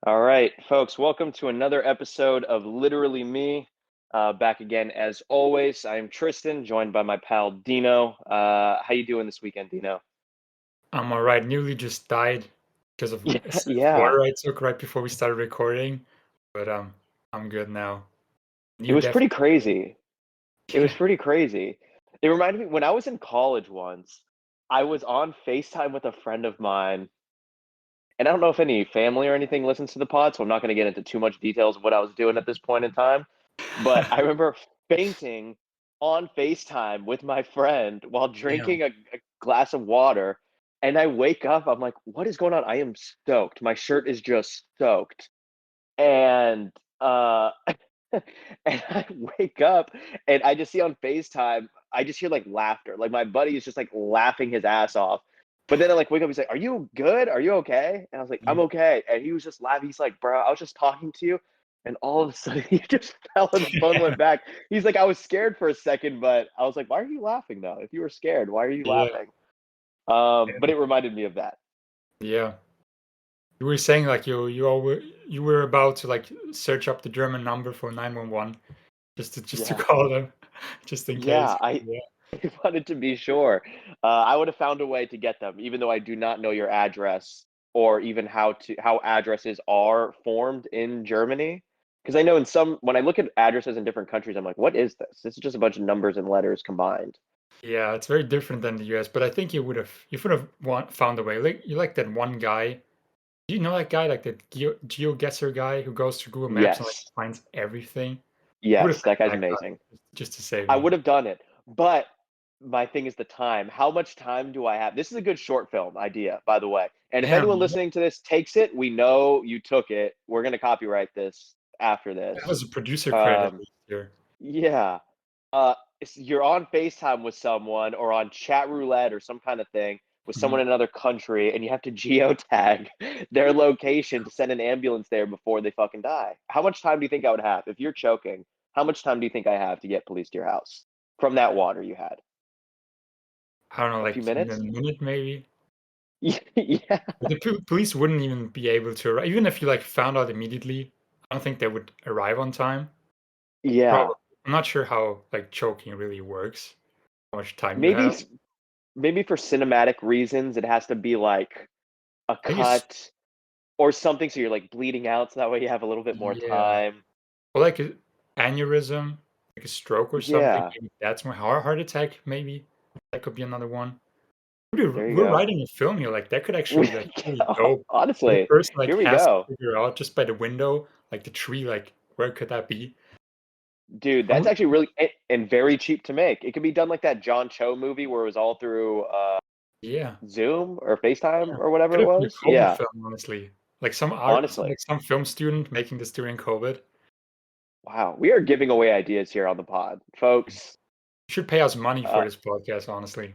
All right, folks, welcome to another episode of Literally Me. Back again as always. I'm Tristan, joined by my pal Dino. How you doing this weekend, Dino? I'm all right. Nearly just died because of Yeah, a sip of yeah. water I took right before we started recording, but I'm good now. It You was pretty definitely crazy. It was yeah. pretty crazy. It reminded me when I was in college once, I was on FaceTime with a friend of mine, and I don't know if any family or anything listens to the pod, so I'm not going to get into too much details of what I was doing at this point in time. But I remember fainting on FaceTime with my friend while Damn. drinking a glass of water. And I wake up, I'm like, what is going on? I am soaked. My shirt is just soaked. And and I wake up and I just see on FaceTime, I just hear like laughter. Like my buddy is just like laughing his ass off. But then I like wake up, he's like, "Are you good? Are you okay?" And I was like, "I'm Yeah. okay." And he was just laughing. He's like, "Bro, I was just talking to you." And all of a sudden he just fell and the phone went back. He's like, "I was scared for a second, but I was like, why are you laughing though? If you were scared, why are you Yeah. laughing?" But Yeah. it reminded me of that. Yeah. You were saying like you were about to like search up the German number for 911 just to Yeah. call them just in Yeah, case. I Yeah. I wanted to be sure. I would have found a way to get them, even though I do not know your address or even how addresses are formed in Germany. Because I know in some when I look at addresses in different countries, I'm like, what is this? This is just a bunch of numbers and letters combined. Yeah, it's very different than the US, but I think you would have found a way. Like you like that one guy. Do you know that guy, like that GeoGuessr guy who goes to Google Maps and like Yes. finds everything? You would have Yes, that picked guy's that guy amazing. just to save I me. would have done it. But my thing is the time. How much time do I have? This is a good short film idea, by the way. And if Damn, anyone yeah, listening to this takes it, we know you took it. We're going to copyright this after that this. was a producer credit Um, here. yeah. You're on FaceTime with someone or on chat roulette or some kind of thing with someone Mhm. in another country, and you have to geotag their location to send an ambulance there before they fucking die. How much time do you think I would have if you're choking? How much time do you think I have to get police to your house from that water you had? I don't know, A few like in a minutes? minute maybe. Yeah. But the police wouldn't even be able to arrive. Even if you like found out immediately, I don't think they would arrive on time. Yeah. Probably. I'm not sure how like choking really works, how much time you Maybe have. s- maybe for cinematic reasons it has to be like a I guess, cut or something so you're like bleeding out so that way you have a little bit more yeah. time. Or like a aneurysm, like a stroke or something. Yeah. Maybe that's more heart attack, maybe. That could be another one. Dude, There you we're go. writing a film here. Like that could actually We like really go. dope. The Honestly, person like here we has to go. figure out just by the window, like the tree, like where could that be? Dude, How that's would, actually really and very cheap to make. It could be done like that John Cho movie where it was all through yeah, Zoom or FaceTime yeah. or whatever Could it have been was. a COVID Yeah, film, honestly. Like some art, honestly. like some film student making this during COVID. Wow, we are giving away ideas here on the pod. Folks, You should pay us money for uh, this podcast, honestly.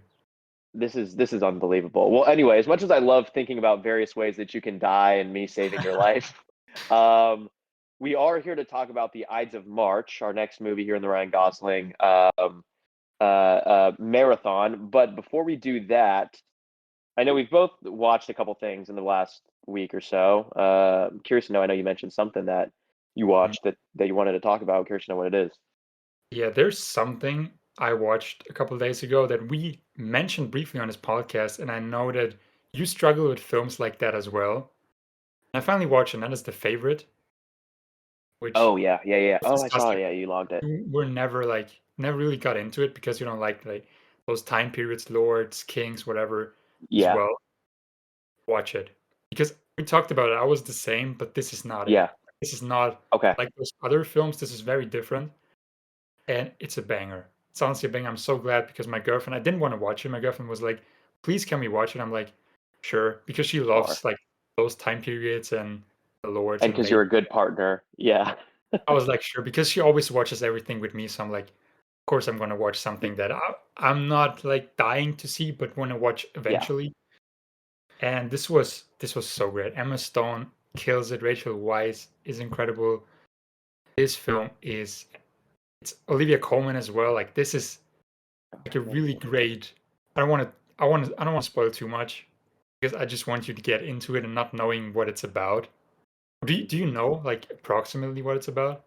this is unbelievable. Well, anyway, as much as I love thinking about various ways that you can die and me saving your life, um, we are here to talk about the Ides of March, our next movie here in the Ryan Gosling marathon. But before we do that, I know we've both watched a couple things in the last week or so. I'm curious to know. I know you mentioned something that you Mm. watched that you wanted to talk about. I'm curious to know what it is. Yeah, there's something I watched a couple of days ago that we mentioned briefly on this podcast, and I know that you struggle with films like that as well. I finally watched, and that is The Favorite, which Oh yeah, yeah, yeah. we've Oh, I discussed saw like it. Yeah, you logged it. you were never really got into it because you don't like those time periods, lords, kings, whatever as Yeah, well. Watch it. Because we talked about it, I was the same, but this is not it. yeah. This is not Okay. like those other films. This is very different, and it's a banger. It's honestly a banger. I'm so glad because my girlfriend, I didn't want to watch it. My girlfriend was like, "Please, can we watch it?" I'm like, "Sure," because she Sure. loves like those time periods and the lords And and because you're ladies. a good partner. Yeah. I was like, sure, because she always watches everything with me, so I'm like, of course I'm gonna watch something that I'm not like dying to see, but want to watch Yeah. eventually. And this was so great. Emma Stone kills it. Rachel Weisz is incredible. This film is it's Olivia Colman as well. Like this is like a really Amazing. great. I don't want to spoil too much because I just want you to get into it and not knowing what it's about. Do you know like approximately what it's about?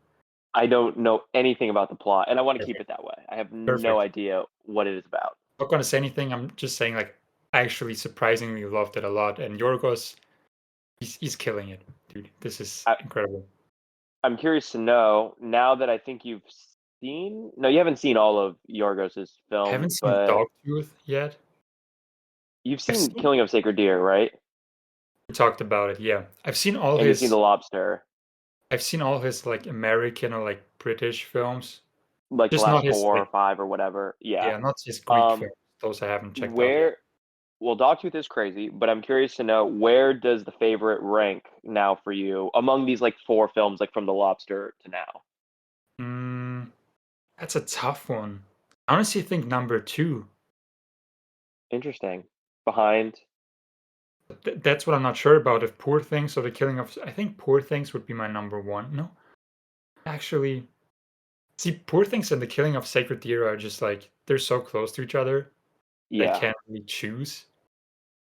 I don't know anything about the plot, and I want to keep Perfect. it that way. I have no Perfect. idea what it is about. Not gonna say anything. I'm just saying like I actually surprisingly loved it a lot. And Yorgos, he's killing it, dude. This is I, incredible. I'm curious to know now that I think you've seen. No, you haven't seen all of Yorgos's I haven't films, seen but Dogtooth yet. you've I've seen seen Killing of Sacred Deer, right? we talked about it. Yeah, And you've seen The Lobster, I've seen all his like American or like British films. like the Just not last his four or like five or whatever. Yeah. yeah, not his Greek Um, films. Those I haven't checked out yet. where Well, Dogtooth is crazy, but I'm curious to know where does the favorite rank now for you among these like four films, like from The Lobster to now? Mm, that's a tough one. I honestly think number two. Interesting. Behind, That's what I'm not sure about. If Poor Things or The Killing of, I think Poor Things would be my number one. No, actually, see, Poor Things and The Killing of Sacred Deer are just like they're so close to each other. I yeah, can't really choose.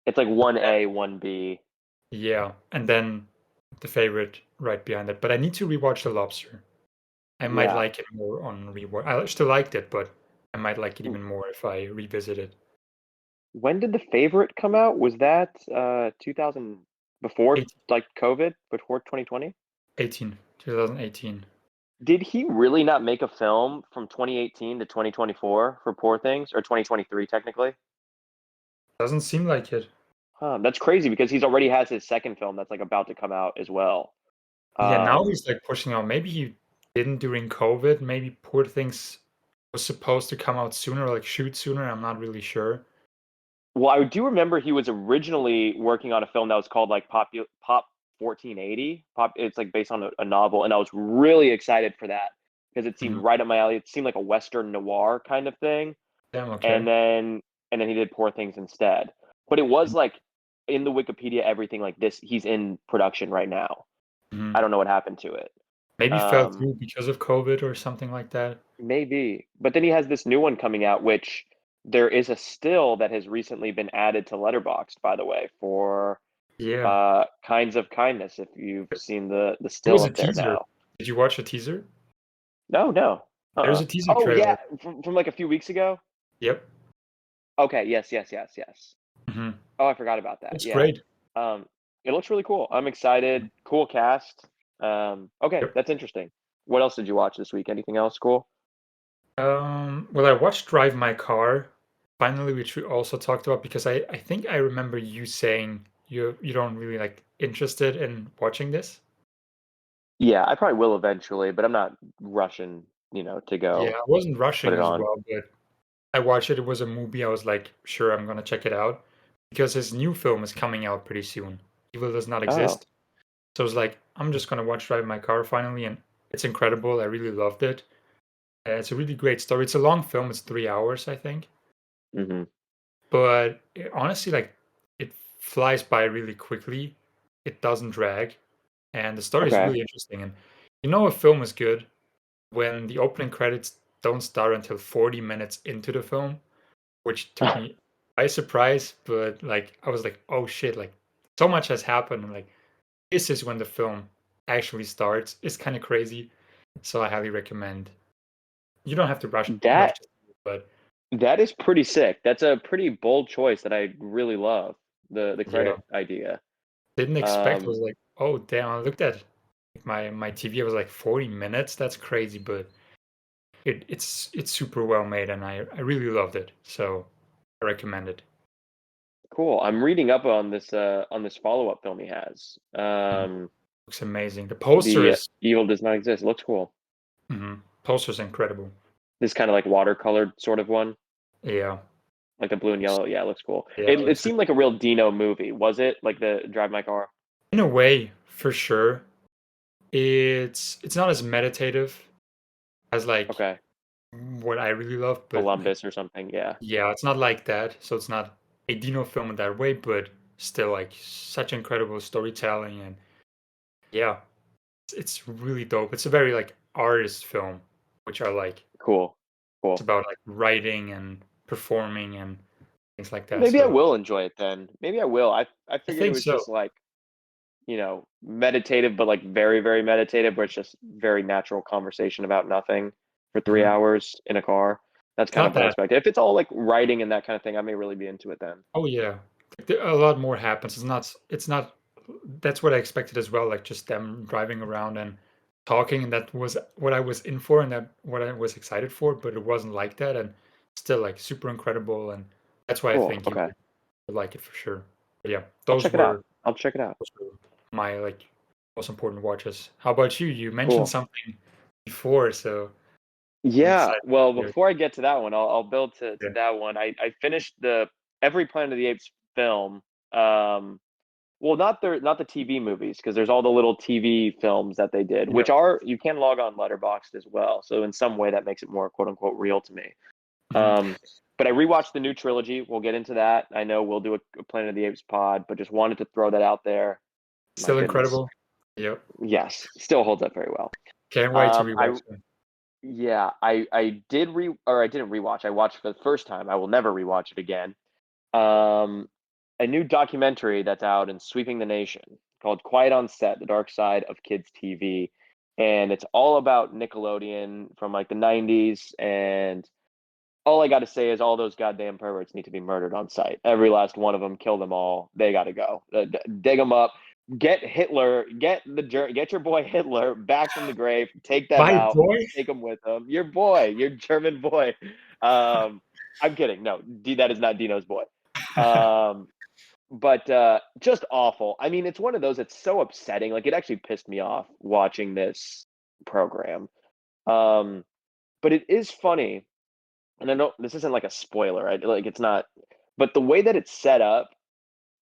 it's like one A, one B. Yeah, and then the favorite right behind it. But I need to rewatch The Lobster. I might Yeah. like it more on rewatch. I still liked it, but I might like it even more if I revisit it. When did the favorite come out? Was that 2000 before 18, like COVID, before 2020? 2018. Did he really not make a film from 2018 to 2024 for Poor Things or 2023 technically? Doesn't seem like it. That's crazy because he's already has his second film that's like about to come out as well. Yeah, now Um, he's like pushing out. Maybe he didn't during COVID. Maybe Poor Things was supposed to come out sooner, like shoot sooner. I'm not really sure. well, I do remember he was originally working on a film that was called like Pop 1480. Pop, it's like based on a novel, and I was really excited for that because it seemed Mhm. right up my alley. It seemed like a Western noir kind of thing, Damn, and okay. then he did Poor Things instead. But it was like in the Wikipedia, everything like this. He's in production right now. I Mhm. don't know what happened to it. Maybe fell Um, through because of COVID or something like that. Maybe. But then he has this new one coming out, which there is a still that has recently been added to Letterboxd, by the way, for Yeah, Kinds of Kindness, if you've seen the there still was a up there teaser. now. Did you watch the teaser? No, no. There's Uh-uh. a teaser Oh yeah, trailer. from like a few weeks ago. Yep. Okay, yes, yes, yes, yes. Mhm. Oh, I forgot about that. Looks Yeah. great. Um, it looks really cool. I'm excited. Cool cast. Okay, Yep. that's interesting. What else did you watch this week? Anything else cool? Well, I watched Drive My Car, finally, which we also talked about because I think I remember you saying you don't really like interested in watching this. Yeah, I probably will eventually, but I'm not rushing, to Yeah, go I wasn't put rushing it as on. well, but I watched it. It was a movie. I was like, sure, I'm gonna check it out because his new film is coming out pretty soon. Evil Does Not Oh. Exist. So I was like, I'm just gonna watch Drive My Car finally, and it's incredible. I really loved it. It's a really great story. It's a long film. It's 3 hours, I think. Mhm. But honestly, like it flies by really quickly. It doesn't drag, and the story is Okay. really interesting. And you know, a film is good when the opening credits don't start until 40 minutes into the film, which took me by surprise. But like, I was like, oh shit! Like, so much has happened. And like, this is when the film actually starts. It's kind of crazy. So I highly recommend. You don't have to rush That to see it, but that is pretty sick. That's a pretty bold choice that I really love, the yeah, credit idea. didn't expect. I Um, was like, oh damn! I looked at my TV. I was like 40 minutes. That's crazy, but it's super well made, and I really loved it. So I recommend it. cool. I'm reading up on this follow-up film he has. Mhm. Looks amazing. The poster The is Evil Does Not Exist. It looks cool. poster's incredible. This kind of like watercolored sort of one, Yeah, like the blue and looks, yellow. Yeah, it looks cool. yeah, It looks seemed like a real Dino movie, was it? Like the Drive My Car. In a way, for sure, it's not as meditative as like Okay. what I really love, but like Columbus or something. Yeah. yeah, it's not like that. So it's not a Dino film in that way, but still like such incredible storytelling and yeah, it's really dope. It's a very like artist film, which I like. Cool. It's Cool. about like writing and performing and things like that. Maybe I So will enjoy it then. Maybe I will. I I figured it think was so. just like, meditative, but like very, very meditative, where it's just very natural conversation about nothing for three Mhm. hours in a car. That's It's kind not of what I that. expected. If it's all like writing and that kind of thing, I may really be into it then. Oh yeah, like, a lot more happens. It's not. It's not. That's what I expected as well. Like just them driving around and talking, and that was what I was in for, and that what I was excited for. But it wasn't like that, and still like super incredible, and that's why I Cool. think you Okay. would like it for sure. But yeah, I'll check it out. I'll check it out. those were my like most important watches. How about you? You mentioned Cool. something before, so I'm Yeah. excited Well, to hear. before I get to that one, I'll build to Yeah, that one. I finished the every Planet of the Apes film. Um, well, not the TV movies, because there's all the little TV films that they did, yeah. which are you can log on Letterboxd as well. So in some way that makes it more quote unquote real to me. Mhm. Um, but I rewatched the new trilogy. We'll get into that. I know we'll do a Planet of the Apes pod, but just wanted to throw that out there. My Still goodness, incredible. Yep. yes, still holds up very well. Can't wait to I rewatch them. Yeah, I did or I didn't rewatch. I watched for the first time. I will never rewatch it again. Um, a new documentary that's out and sweeping the nation called Quiet on Set: The Dark Side of Kids TV, and it's all about Nickelodeon from like the 90s. And all I got to say is all those goddamn perverts need to be murdered on sight. Every last one of them, kill them all. They got to go. Dig them up. Get Hitler, get your boy Hitler back from the grave. Take them My out. boy. Take them with them. Your boy, your German boy. I'm kidding. No, that is not Dino's boy. Um, but just awful. I mean, it's one of those that's so upsetting. Like it actually pissed me off watching this program. Um, but it is funny, and I know this isn't like a spoiler, right? Like it's not, but the way that it's set up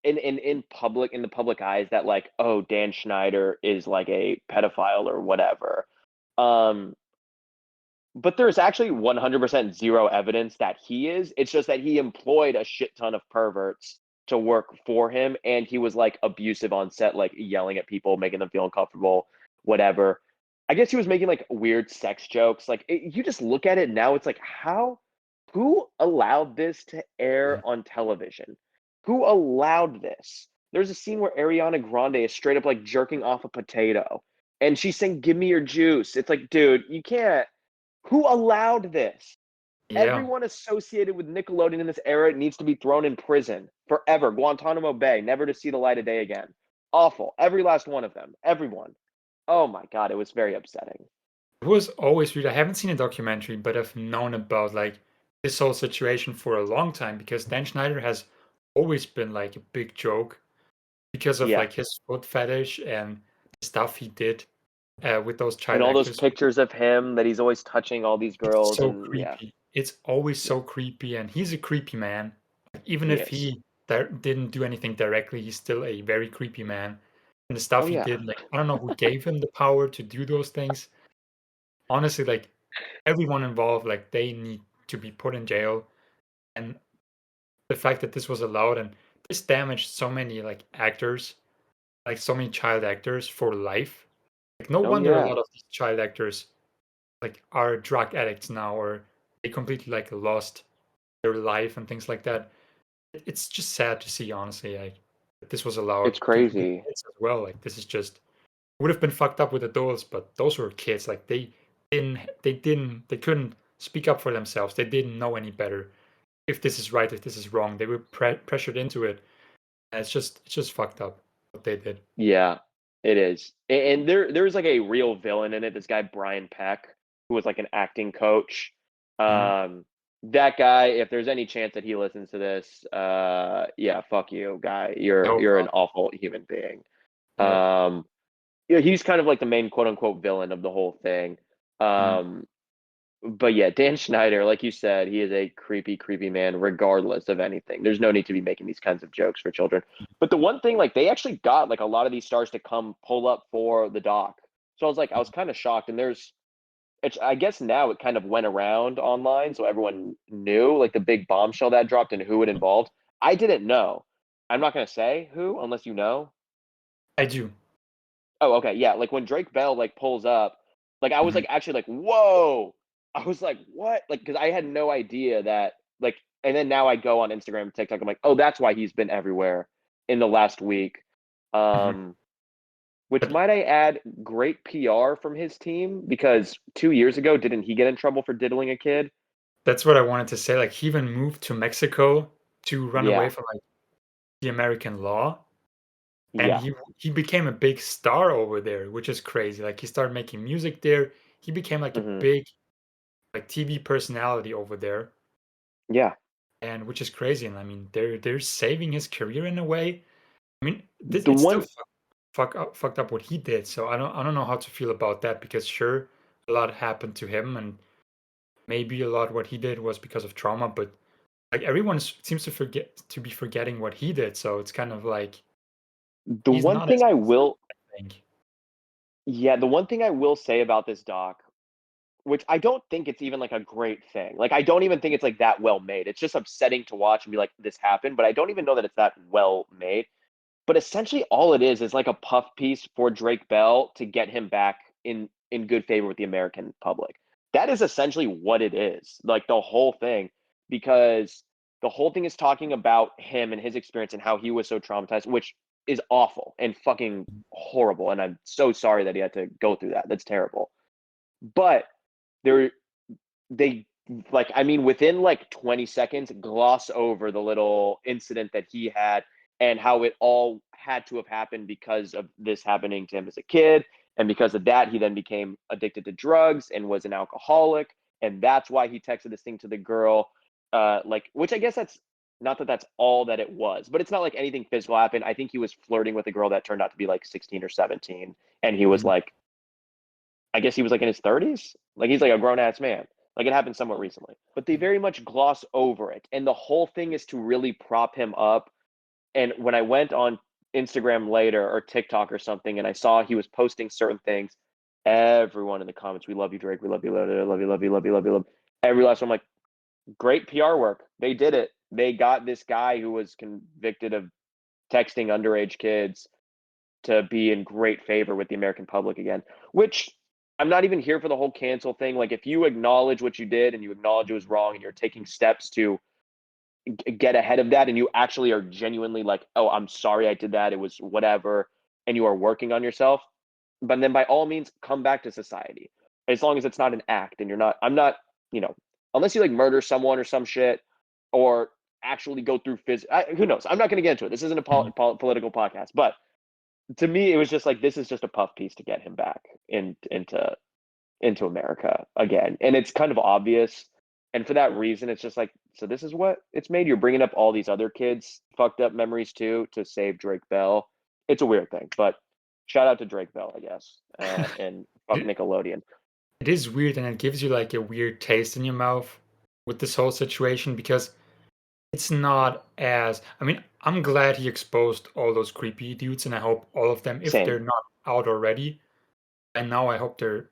in the public eyes, that like, oh, Dan Schneider is like a pedophile or whatever. Um, but there's actually 100% zero evidence that he is. It's just that he employed a shit ton of perverts to work for him, and he was like abusive on set, like yelling at people, making them feel uncomfortable, whatever. I guess he was making like weird sex jokes. Like you just look at it now, it's like who allowed this to air Mhm. on television? Who allowed this? There's a scene where Ariana Grande is straight up like jerking off a potato, and she's saying, "Give me your juice." It's like, dude, you can't. Who allowed this? Yeah. Everyone associated with Nickelodeon in this era needs to be thrown in prison forever. Guantanamo Bay, never to see the light of day again. Awful. Every last one of them. Everyone. Oh my God, it was very upsetting. It was always weird. I haven't seen a documentary, but I've known about like this whole situation for a long time because Dan Schneider has always been like a big joke because of Yeah. like his foot fetish and stuff he did with those And child all those actors. pictures of him that he's always touching all these It's girls, so and yeah, creepy. It's always yeah, so creepy, and he's a creepy man. Like, even he if is. he didn't do anything directly, he's still a very creepy man. And the Oh stuff he yeah. did, like I don't know who gave him the power to do those things. Honestly, like everyone involved, like they need to be put in jail. And the fact that this was allowed and this damaged so many like actors, like so many child actors for life. Like no Oh wonder a yeah. lot of these child actors like are drug addicts now or they completely like lost their life and things like that. It's just sad to see, honestly, like that this was It's allowed to do with crazy. kids as well. Like this is just would have been fucked up with adults, but those were kids. Like they couldn't speak up for themselves. They didn't know any better. If this is right, if this is wrong, they were pressured into it. And it's just fucked up what they did. Yeah, it is. And there's like a real villain in it. This guy Brian Peck, who was like an acting coach. Mhm. Um, that guy, if there's any chance that he listens to this, yeah, fuck you, guy. No You're an problem. awful human being. Yep. Um, he's kind of like the main quote unquote villain of the whole thing. Mhm. Um, But yeah, Dan Schneider, like you said, he is a creepy, creepy man, regardless of anything. There's no need to be making these kinds of jokes for children. But the one thing, like, they actually got like a lot of these stars to come pull up for the doc. So I was kind of shocked. And I guess now it kind of went around online, so everyone knew like the big bombshell that dropped and who it involved. I didn't know. I'm not gonna say who unless you know. I do. Oh, okay, yeah. Like when Drake Bell like pulls up, like I was Mhm. like actually like, whoa. I was like, what? Like, because I had no idea that like, and then now I go on Instagram and TikTok. I'm like, oh, that's why he's been everywhere in the last week. Mhm. Um, which But might I add, great PR from his team because 2 years ago, didn't he get in trouble for diddling a kid? that's what I wanted to say. Like he even moved to Mexico to run away Yeah, from like the American law, and yeah. he became a big star over there, which is crazy. Like he started making music there. He became like a Hmm. big like TV personality over there, Yeah. and which is crazy. And I mean, they're saving his career in a way. I mean, The it's still one, fucked up what he did. So I don't know how to feel about that because sure, a lot happened to him, and maybe a lot what he did was because of trauma, but like everyone seems to be forgetting what he did. So it's kind of like the he's one not thing as I considered, will, I think. yeah, the one thing I will say about this doc, which I don't think it's even like a great thing. Like I don't even think it's like that well made. It's just upsetting to watch and be like, this happened, but I don't even know that it's that well made. But essentially all it is like a puff piece for Drake Bell to get him back in good favor with the American public. That is essentially what it is. Like the whole thing, because the whole thing is talking about him and his experience and how he was so traumatized, which is awful and fucking horrible. And I'm so sorry that he had to go through that. That's terrible. But there they like I mean within like 20 seconds gloss over the little incident that he had and how it all had to have happened because of this happening to him as a kid, and because of that he then became addicted to drugs and was an alcoholic, and that's why he texted this thing to the girl, like, which I guess that's not that that's all that it was, but it's not like anything physical happened. I think he was flirting with a girl that turned out to be like 16 or 17, and he was Mhm. like, I guess he was like in his 30s. Like he's like a grown ass man. Like it happened somewhat recently. But they very much gloss over it. And the whole thing is to really prop him up. And when I went on Instagram later or TikTok or something and I saw he was posting certain things, everyone in the comments, we love you, Drake. We love you, love you, love you, love you, love you, love you, love you. Every last one, I'm like, great PR work. They did it. They got this guy who was convicted of texting underage kids to be in great favor with the American public again, which I'm not even here for the whole cancel thing. Like, if you acknowledge what you did and you acknowledge it was wrong and you're taking steps to get ahead of that and you actually are genuinely like, oh, I'm sorry I did that. It was whatever. And you are working on yourself, but then by all means, come back to society. As long as it's not an act and I'm not, you know, unless you like murder someone or some shit or actually go through who knows? I'm not going to get into it. This isn't a Mhm. political podcast, but to me, it was just like this is just a puff piece to get him back into America again, and it's kind of obvious. And for that reason, it's just like, so this is what it's made. You're bringing up all these other kids' fucked up memories too to save Drake Bell. It's a weird thing, but shout out to Drake Bell, I guess, and fuck It, Nickelodeon. it is weird, and it gives you like a weird taste in your mouth with this whole situation because it's not as. I mean, I'm glad he exposed all those creepy dudes, and I hope all of them, if they're Same, not out already, and now I hope they're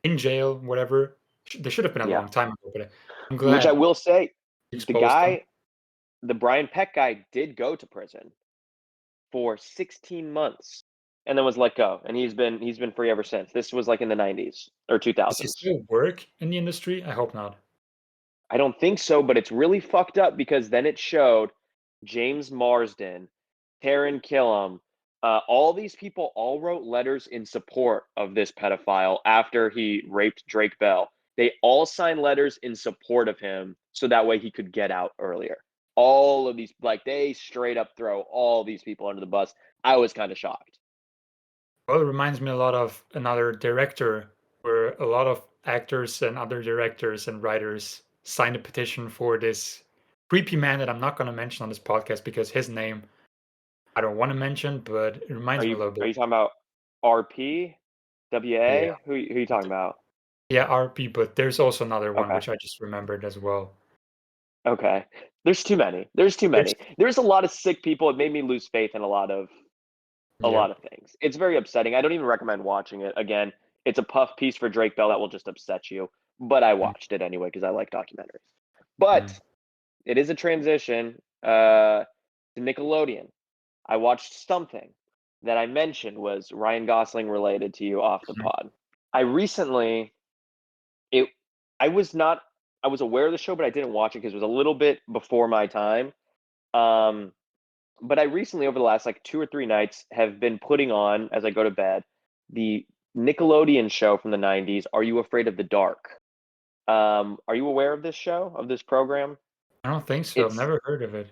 in jail, whatever. They should have been a yeah. long time ago, but I'm Which I glad will say, he the exposed them. guy, the Brian Peck guy, did go to prison for 16 months and then was let go, and he's been free ever since. This was like in the 90s or Does he 2000s. still work in the industry? I hope not. I don't think so, but it's really fucked up because then it showed James Marsden, Taran Killam, all these people all wrote letters in support of this pedophile after he raped Drake Bell. They all signed letters in support of him so that way he could get out earlier. All of these, like, they straight up throw all these people under the bus. I was kind of shocked. Well, it reminds me a lot of another director where a lot of actors and other directors and writers signed a petition for this creepy man that I'm not going to mention on this podcast because his name I don't want to mention, but it Are reminds me a you little are bit. you talking about RP, Yeah, WA? Who are you talking about? Yeah, RP, but there's also another one Okay. which I just remembered as well. Okay. There's too many. There's too There's many. There's a lot of sick people. It made me lose faith in a yeah. lot of things. It's very upsetting. I don't even recommend watching it. Again, it's a puff piece for Drake Bell that will just upset you. But I Mm, watched it anyway because I like documentaries. mm. But it is a transition to Nickelodeon. I watched something that I mentioned was Ryan Gosling related to you off the Mhm. pod. I recently it I was not I was aware of the show, but I didn't watch it because it was a little bit before my time. Um, but I recently, over the last like 2 or 3 nights, have been putting on as I go to bed the Nickelodeon show from the '90s. Are You Afraid of the Dark? Are you aware of this show, of this program? I don't think so. I've It's never heard of it.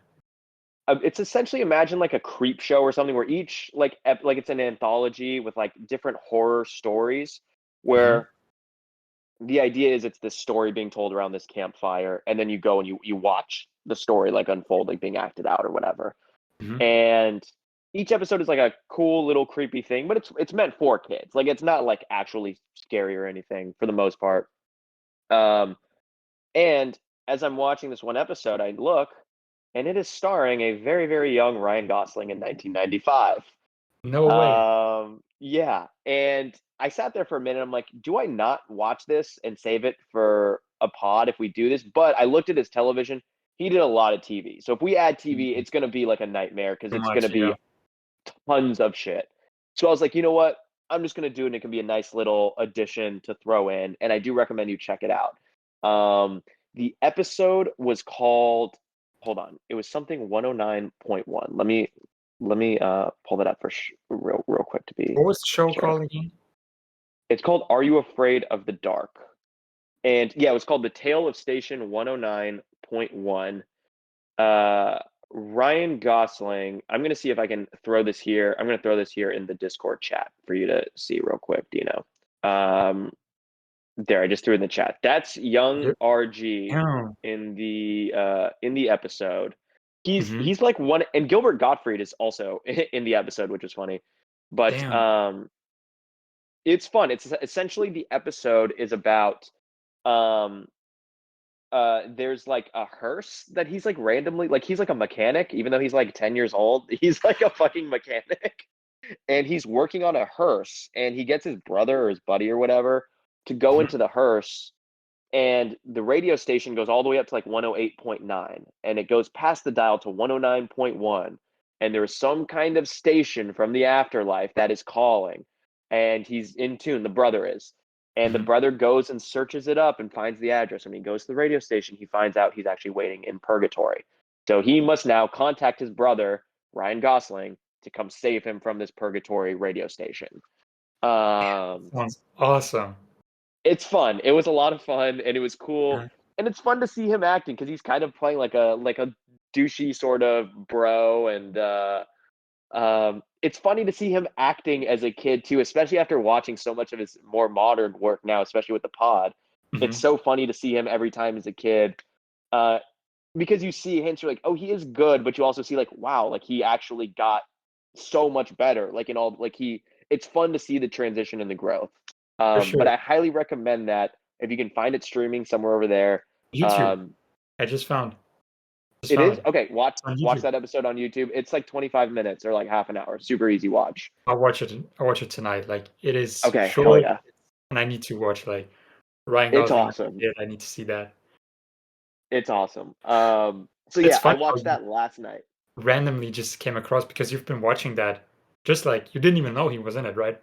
it's essentially imagine like a creep show or something where each like it's an anthology with like different horror stories Mhm, where the idea is it's this story being told around this campfire, and then you go and you watch the story like unfold, like being acted out or whatever. mhm. And each episode is like a cool little creepy thing, but it's meant for kids. Like it's not like actually scary or anything for the most part. Um, and as I'm watching this one episode, I look, and it is starring a very very young Ryan Gosling in 1995. No way. Yeah, and I sat there for a minute. I'm like, do I not watch this and save it for a pod if we do this? But I looked at his television. He did a lot of TV. So if we add TV, Mhm. it's going to be like a nightmare because Too it's going to much, be yeah. tons of shit. So I was like, you know what? I'm just going to do it, and it can be a nice little addition to throw in. And I do recommend you check it out. The episode was called, hold on, it was something 109.1. Let me pull that up for real quick to be What was the show sure. called again? It's called Are You Afraid of the Dark? And yeah, it was called The Tale of Station 109.1. Uh, Ryan Gosling. I'm gonna see if I can throw this here. I'm gonna throw this here in the Discord chat for you to see real quick, Dino. Um, there, I just threw in the chat. That's young Yeah. RG Damn. in the episode. Mhm. He's like one, and Gilbert Gottfried is also in the episode, which is funny. But Damn. it's fun. It's essentially the episode is about um there's like a hearse that he's like randomly like he's like a mechanic even though he's like 10 years old. He's like a fucking mechanic and he's working on a hearse and he gets his brother or his buddy or whatever to go Mhm, into the hearse, and the radio station goes all the way up to like 108.9 and it goes past the dial to 109.1, and there's some kind of station from the afterlife that is calling, and he's in tune, the brother is, and the mhm. brother goes and searches it up and finds the address. When he goes to the radio station, he finds out he's actually waiting in purgatory, so he must now contact his brother Ryan Gosling to come save him from this purgatory radio station. um Sounds awesome. it's fun. It was a lot of fun, and it was cool, Yeah. and it's fun to see him acting because he's kind of playing like a douchey sort of bro, and it's funny to see him acting as a kid too, especially after watching so much of his more modern work now, especially with the pod. It's Mhm. so funny to see him every time as a kid, uh, because you see hints, you're like, oh, he is good, but you also see like, wow, like he actually got so much better. Like in all, like he, it's fun to see the transition and the growth. For But sure. I highly recommend that if you can find it streaming somewhere over there. YouTube. Um, I just it found is it. okay. It's on Watch YouTube. that episode on YouTube. It's like 25 minutes or like half an hour. Super easy watch. I'll watch it tonight. Like, it is Okay, hell short, yeah, and I need to watch, like, Ryan it's Gosling as a awesome. kid. I need to see that. It's awesome. So It's yeah, I funny how watched you that last night. randomly just came across because you've been watching that just, like, you didn't even know he was in it, right?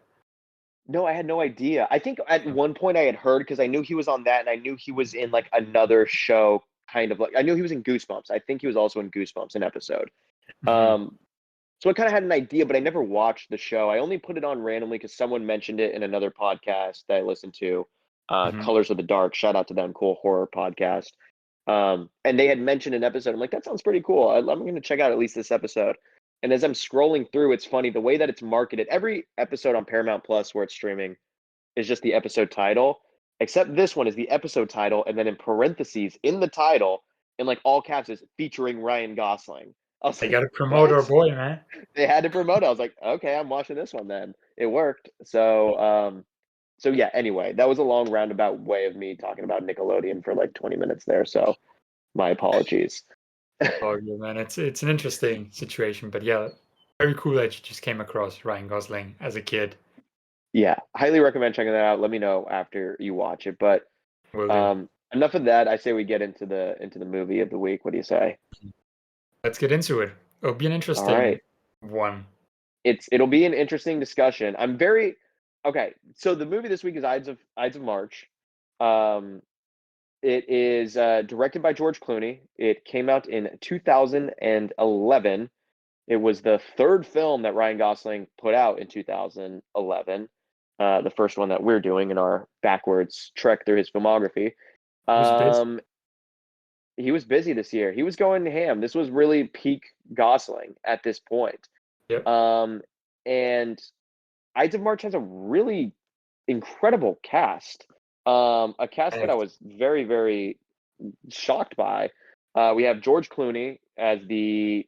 No, I had no idea. I think at one point I had heard because I knew he was on that, and I knew he was in like another show, kind of like I knew he was in Goosebumps. I think he was also in Goosebumps an episode. Mhm, Um, so I kind of had an idea, but I never watched the show. I only put it on randomly because someone mentioned it in another podcast that I listened to, mhm. Colors of the Dark. Shout out to them, cool horror podcast. And they had mentioned an episode. I'm like, that sounds pretty cool. I'm going to check out at least this episode. And as I'm scrolling through, it's funny the way that it's marketed. Every episode on Paramount Plus where it's streaming is just the episode title, except this one is the episode title, and then in parentheses in the title, in like all caps, is featuring Ryan Gosling. I was They like, gotta promote our what? boy, man. They had to promote it. I was like, okay, I'm watching this one then. It worked. So So yeah, anyway, that was a long roundabout way of me talking about Nickelodeon for like 20 minutes there. So my apologies. Oh yeah, man, it's an interesting situation, but yeah, very cool that you just came across Ryan Gosling as a kid. Yeah, highly recommend checking that out. Let me know after you watch it. But Will do. enough of that. I say we get into the movie of the week. What do you say? Let's get into it. It'll be an All interesting right. one. It'll be an interesting discussion. I'm very okay. So the movie this week is Ides of March. Um, it is directed by George Clooney. It came out in 2011. It was the third film that Ryan Gosling put out in 2011. The first one that we're doing in our backwards trek through his filmography. It was busy. Um, he was busy this year. He was going ham. This was really peak Gosling at this point. Yep. Um, and Ides of March has a really incredible cast. A cast that I Packed. was very, very shocked by. We have George Clooney as the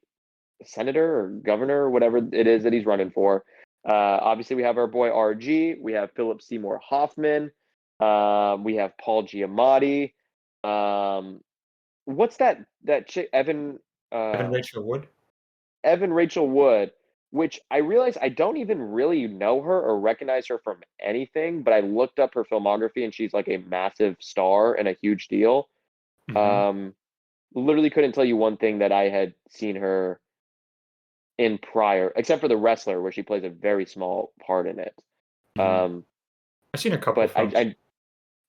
senator or governor or whatever it is that he's running for. Obviously, we have our boy RG. We have Philip Seymour Hoffman. We have Paul Giamatti. Um, what's that chick Evan uh Rachel Wood. Evan Rachel Wood, which I realize I don't even really know her or recognize her from anything, but I looked up her filmography and she's like a massive star and a huge deal. Hmm. Um, literally couldn't tell you one thing that I had seen her in prior, except for The Wrestler, where she plays a very small part in it. Hmm. Um, I've seen a couple but films.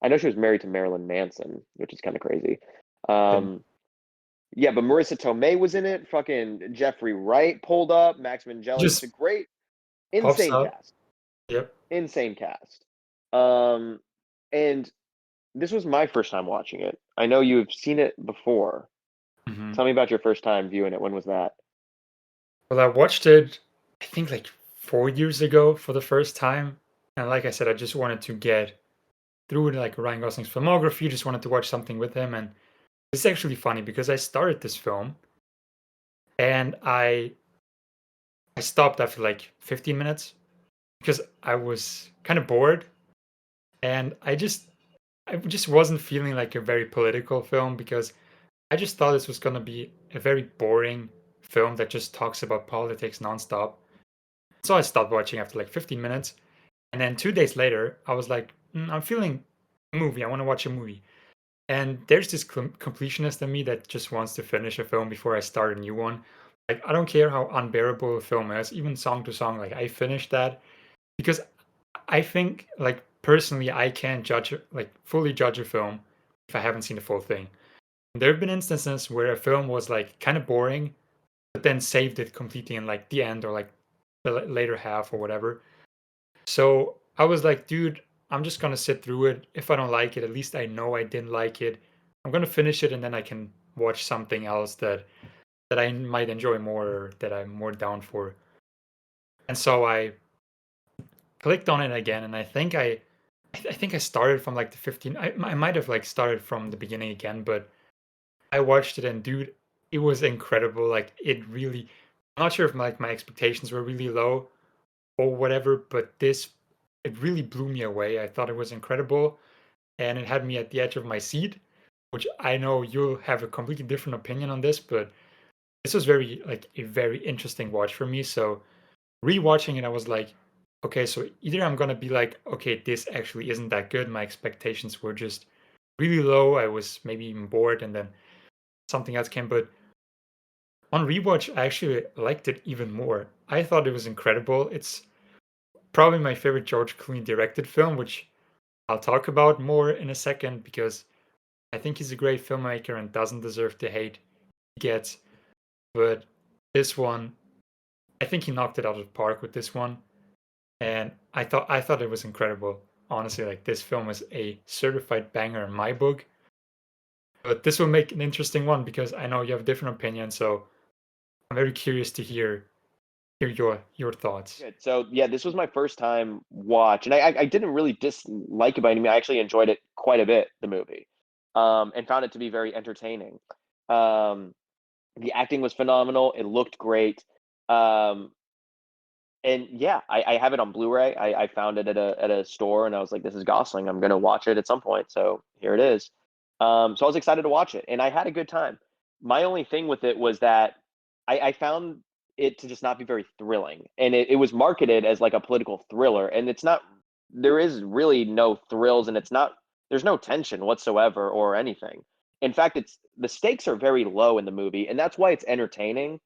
I know she was married to Marilyn Manson, which is kind of crazy. Didn't Um, yeah, but Marissa Tomei was in it. Fucking Jeffrey Wright pulled up. Max Minghella, just a just great, pops insane up. cast. Yep. Insane cast. Um, and this was my first time watching it. I know you've seen it before. Hmm. Tell me about your first time viewing it. When was that? Well, I watched it, I think like 4 years ago for the first time, and like I said, I just wanted to get through it, like Ryan Gosling's filmography. Just wanted to watch something with him, and it's actually funny because I started this film and I stopped after like 15 minutes because I was kind of bored, and I just wasn't feeling like a very political film because I just thought this was gonna be a very boring film that just talks about politics nonstop. So I stopped watching after like 15 minutes, and then 2 days later, I was like, I'm feeling a movie. I want to watch a movie. And there's this completionist in me that just wants to finish a film before I start a new one. Like I don't care how unbearable a film is, even song to song. Like I finished that because I think, like personally, I can't judge like fully judge a film if I haven't seen the full thing. There have been instances where a film was like kind of boring, but then saved it completely in like the end or like the later half or whatever. So I was like, dude, I'm just gonna sit through it. If I don't like it, at least I know I didn't like it. I'm gonna finish it and then I can watch something else that I might enjoy more or that I'm more down for. And so I clicked on it again, and I think I started from like the 15. I might have like started from the beginning again, but I watched it and dude, it was incredible. Like it really, I'm not sure if my expectations were really low or whatever, but this it really blew me away. I thought it was incredible and it had me at the edge of my seat, which I know you'll have a completely different opinion on this, but this was very like a very interesting watch for me. So rewatching it, I was like, okay, so either I'm gonna be like, okay, this actually isn't that good. My expectations were just really low. I was maybe even bored, and then something else came. But on rewatch, I actually liked it even more. I thought it was incredible. It's probably my favorite George Clooney directed film, which I'll talk about more in a second because I think he's a great filmmaker and doesn't deserve the hate he gets. But this one, I think he knocked it out of the park with this one, and I thought it was incredible. Honestly, like this film is a certified banger in my book. But this will make an interesting one because I know you have different opinions, so I'm very curious to hear your thoughts. Good. So yeah, this was my first time watch, and I didn't really dislike it by any means. I actually enjoyed it quite a bit, the movie, and found it to be very entertaining. Um, the acting was phenomenal. It looked great. Um, and yeah, I have it on Blu-ray. I found it at a store, and I was like, "This is Gosling. I'm gonna watch it at some point." So here it is. So I was excited to watch it, and I had a good time. My only thing with it was that I found it to just not be very thrilling, and it was marketed as like a political thriller, and it's not. There is really no thrills, and it's not. There's no tension whatsoever or anything. In fact, it's the stakes are very low in the movie, and that's why it's entertaining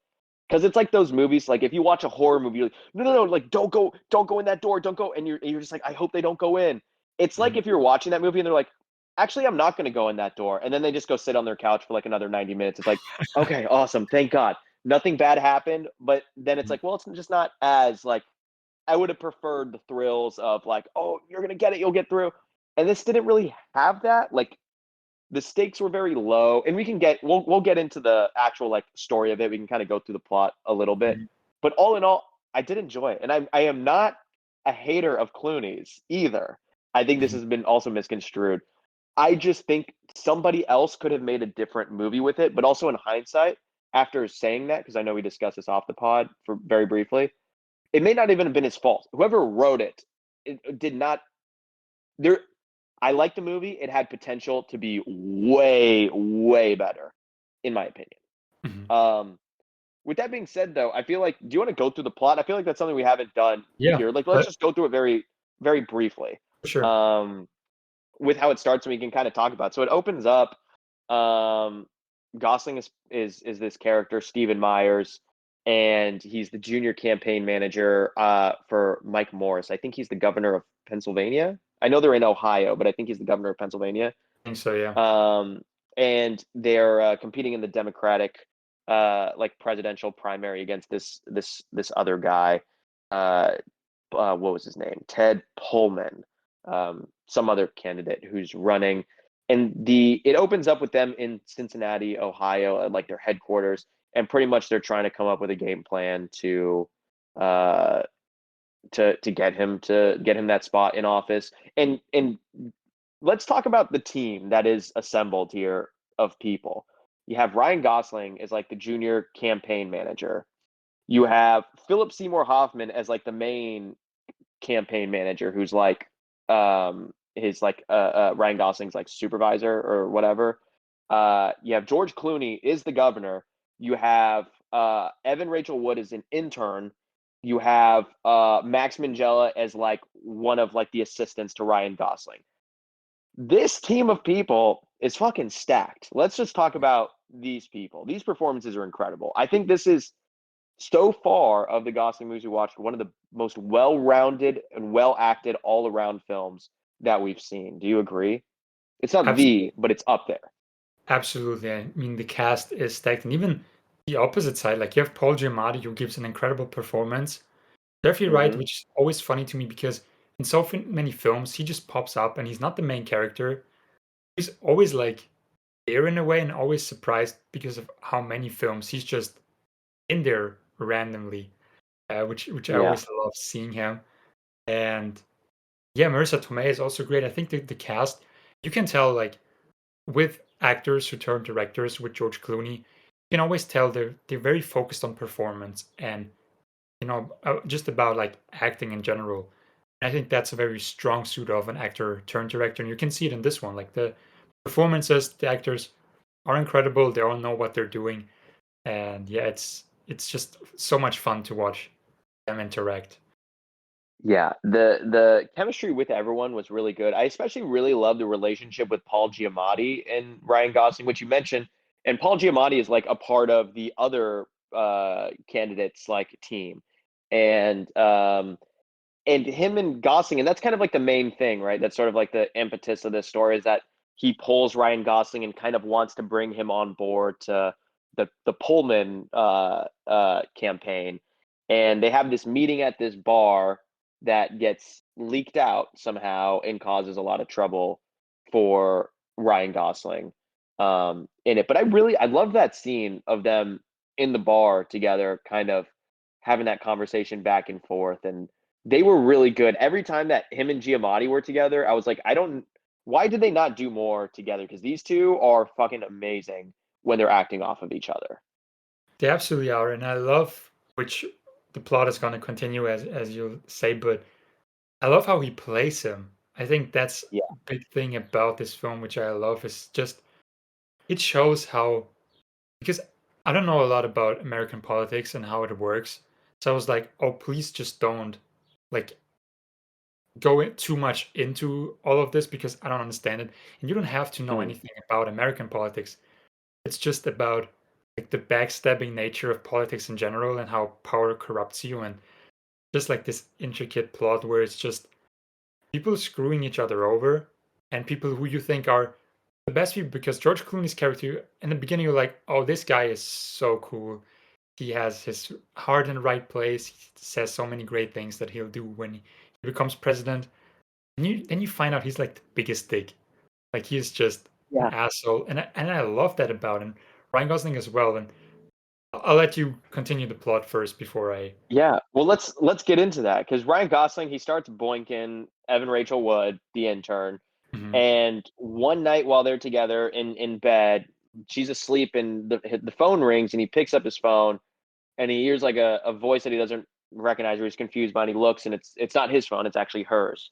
because it's like those movies, like if you watch a horror movie, you're like, no, no, no, like don't go in that door, don't go, and you're just like, I hope they don't go in. It's like Mhm. if you're watching that movie and they're like, actually, I'm not going to go in that door, and then they just go sit on their couch for like another 90 minutes. It's like, okay, awesome, thank God, nothing bad happened. But then it's Mhm. like, well, it's just not as like I would have preferred the thrills of like, oh, you're gonna get it, you'll get through, and this didn't really have that. Like the stakes were very low, and we'll get into the actual like story of it. We can kind of go through the plot a little bit, Mhm. but all in all, I did enjoy it, and I am not a hater of Clooney's either. I think this Mhm. has been also misconstrued. I just think somebody else could have made a different movie with it, but also in hindsight, after saying that, because I know we discussed this off the pod for very briefly, it may not even have been his fault. Whoever wrote it did not there I like the movie. It had potential to be way, way better, in my opinion. Mhm. Um, with that being said, though, I feel like do you want to go through the plot? I feel like that's something we haven't done Yeah, here. Like, let's but just go through it very, very briefly. for sure. Um, with how it starts, and we can kind of talk about. So it opens up. Um, Gosling is this character, Stephen Myers, and he's the junior campaign manager for Mike Morris. I think he's the governor of Pennsylvania. I know they're in Ohio, but I think he's the governor of Pennsylvania. I think so, yeah. Um, and they're competing in the Democratic like presidential primary against this other guy. Uh, what was his name? Ted Pullman, some other candidate who's running. And the it opens up with them in Cincinnati, Ohio, at like their headquarters, and pretty much they're trying to come up with a game plan uh, to get him that spot in office. And let's talk about the team that is assembled here of people. You have Ryan Gosling as like the junior campaign manager. You have Philip Seymour Hoffman as like the main campaign manager who's like his like Ryan Gosling's like supervisor or whatever. You have George Clooney is the governor. You have Evan Rachel Wood is an intern. You have Max Minghella as like one of like the assistants to Ryan Gosling. This team of people is fucking stacked. Let's just talk about these people. These performances are incredible. I think this is so far of the Gosling movies we watched, one of the most well-rounded and well-acted all-around films that we've seen. Do you agree? It's not Absolutely. but it's up there. Absolutely. I mean, the cast is stacked, and even the opposite side, like you have Paul Giamatti, who gives an incredible performance. Jeffrey Wright, Mm-hmm. which is always funny to me because in so many films, he just pops up and he's not the main character. He's always like there in a way, and always surprised because of how many films he's just in there randomly, which I Yeah. always love seeing him. And yeah, Marissa Tomei is also great. I think the cast, you can tell like with actors who turn directors with George Clooney, you can always tell they're very focused on performance and just about like acting in general. I think that's a very strong suit of an actor turned director, and you can see it in this one. Like the performances, the actors are incredible. They all know what they're doing, and yeah, it's just so much fun to watch them interact. Yeah, the chemistry with everyone was really good. I especially really love the relationship with Paul Giamatti and Ryan Gosling, which you mentioned. And Paul Giamatti is like a part of the other candidates like team. And and him and Gosling, and that's kind of like the main thing, right? That's sort of like the impetus of this story is that he pulls Ryan Gosling and kind of wants to bring him on board to the Pullman campaign, and they have this meeting at this bar that gets leaked out somehow and causes a lot of trouble for Ryan Gosling in it. But I love that scene of them in the bar together, kind of having that conversation back and forth, and they were really good. Every time that him and Giamatti were together, I was like, I don't. Why did they not do more together? Because these two are fucking amazing when they're acting off of each other. They absolutely are, and I love which the plot is gonna continue as you say, but I love how he plays him. I think that's Yeah. a big thing about this film, which I love, is just it shows how, because I don't know a lot about American politics and how it works. So I was like, oh, please just don't like go too much into all of this because I don't understand it. And you don't have to know Mhm. anything about American politics. It's just about like the backstabbing nature of politics in general and how power corrupts you, and just like this intricate plot where it's just people screwing each other over and people who you think are the best people, because George Clooney's character in the beginning you're like, oh, this guy is so cool. He has his heart in the right place. He says so many great things that he'll do when he becomes president. And then you find out he's like the biggest dick. Like he's just an Yeah. asshole. And I love that about him. Ryan Gosling as well. And I'll let you continue the plot first before I. Yeah. Well, let's get into that because Ryan Gosling he starts boinking Evan Rachel Wood, the intern, Mhm. and one night while they're together in bed, she's asleep and the phone rings and he picks up his phone and he hears like a voice that he doesn't recognize or he's confused by and he looks and it's not his phone, it's actually hers.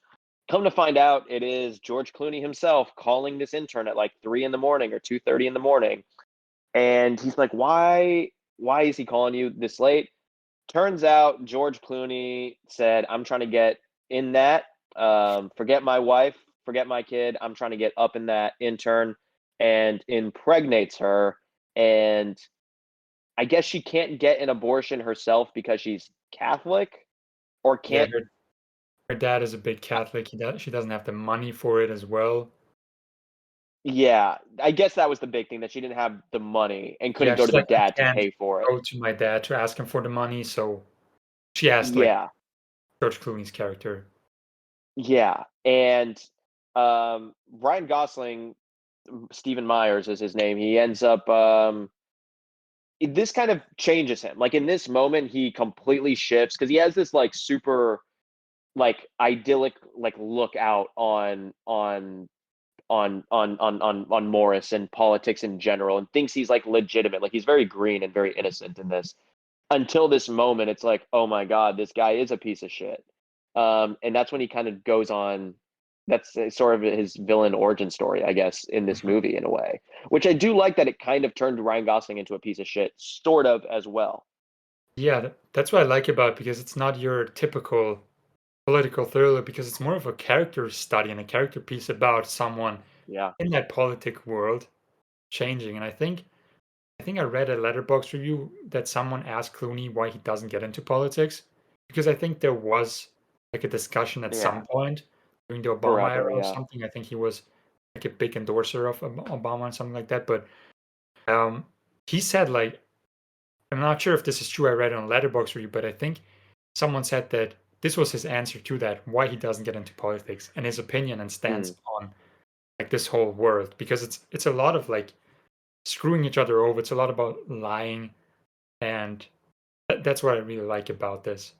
Come to find out, it is George Clooney himself calling this intern at like 3 in the morning or 2:30 in the morning, and he's like, Why is he calling you this late?" Turns out George Clooney said, "I'm trying to get in that. Forget my wife, forget my kid. I'm trying to get up in that intern," and impregnates her. And I guess she can't get an abortion herself because she's Catholic or Yeah, can't. her dad is a big Catholic. She doesn't have the money for it as well. Yeah, I guess that was the big thing that she didn't have the money and couldn't Yeah, go she's to the like, I dad to can't pay for it. go to my dad to ask him for the money, so she asked like Yeah, George Clooney's character. yeah, and Ryan Gosling, Stephen Myers is his name. He ends up this kind of changes him. Like in this moment, he completely shifts because he has this like super like idyllic like look out on Morris and politics in general, and thinks he's like legitimate. Like he's very green and very innocent in this. Until this moment, it's like, oh my god, this guy is a piece of shit. And that's when he kind of goes on. That's sort of his villain origin story, I guess, in this Mhm. movie in a way. Which I do like that it kind of turned Ryan Gosling into a piece of shit, sort of as well. Yeah, that's what I like about it, because it's not your typical political thriller, because it's more of a character study and a character piece about someone Yeah. in that politic world changing. And I think I read a letterbox review that someone asked Clooney why he doesn't get into politics, because I think there was like a discussion at Yeah. some point during the Obama Forever. era or Yeah. something. I think he was like a big endorser of Obama and something like that. But um, he said like, I'm not sure if this is true. I read it on letterbox review, but I think someone said that this was his answer to that, why he doesn't get into politics, and his opinion and Mm. stance on like this whole world, because it's a lot of like screwing each other over. It's a lot about lying, and that's what I really like about this.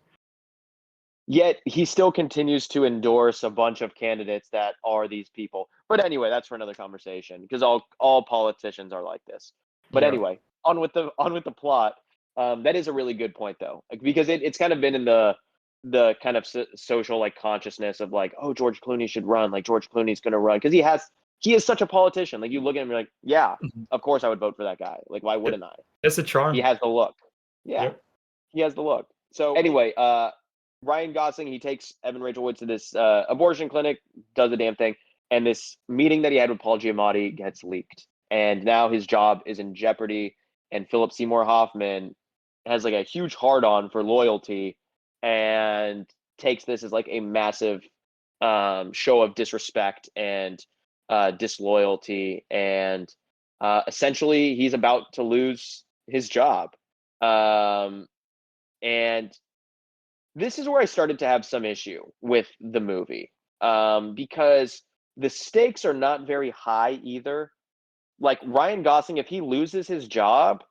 Yet he still continues to endorse a bunch of candidates that are these people. But anyway, that's for another conversation because all politicians are like this. But Yeah. anyway, on with the plot. That is a really good point though, like, because it's kind of been in the kind of social like consciousness of like, oh, George Clooney should run, like George Clooney's going to run because he is such a politician. Like you look at him, you're like, yeah, Mhm. of course I would vote for that guy. Like why Yep. wouldn't I? That's the He charm. has the look. Yeah, Yep. he has the look. So anyway, Ryan Gosling he takes Evan Rachel Wood to this abortion clinic, does the damn thing, and this meeting that he had with Paul Giamatti gets leaked, and now his job is in jeopardy. And Philip Seymour Hoffman has like a huge hard on for loyalty, and takes this as like a massive show of disrespect and disloyalty, and essentially he's about to lose his job. Um, and this is where I started to have some issue with the movie, because the stakes are not very high either. Like Ryan Gosling, if he loses his job,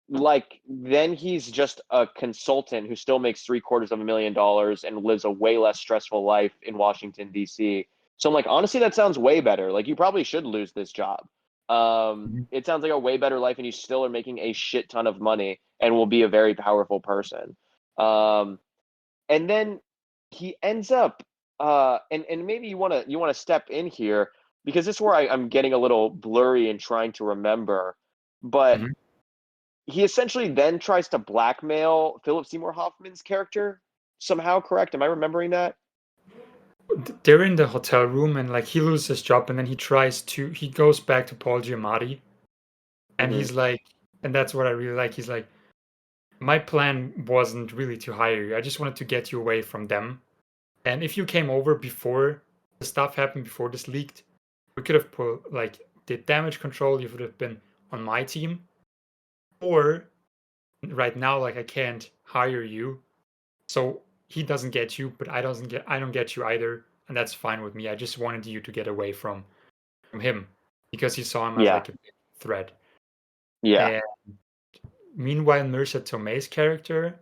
like then he's just a consultant who still makes $750,000 and lives a way less stressful life in Washington D.C. So I'm like, honestly, that sounds way better. Like you probably should lose this job. Mhm. It sounds like a way better life, and you still are making a shit ton of money and will be a very powerful person. Um, and then he ends up, and maybe you wanna step in here because this is where I'm getting a little blurry and trying to remember, but Mhm. he essentially then tries to blackmail Philip Seymour Hoffman's character somehow, correct? Am I remembering that? They're in the hotel room and like he loses his job and then he goes back to Paul Giamatti and Mhm, he's like, and that's what I really like. He's like, my plan wasn't really to hire you. I just wanted to get you away from them. And if you came over before the stuff happened, before this leaked, we could have put like did damage control. You would have been on my team. Or right now, like I can't hire you, so he doesn't get you, but I don't get you either, and that's fine with me. I just wanted you to get away from him because he saw him as yeah, like a big threat. yeah, And meanwhile, Marissa Tomei's character,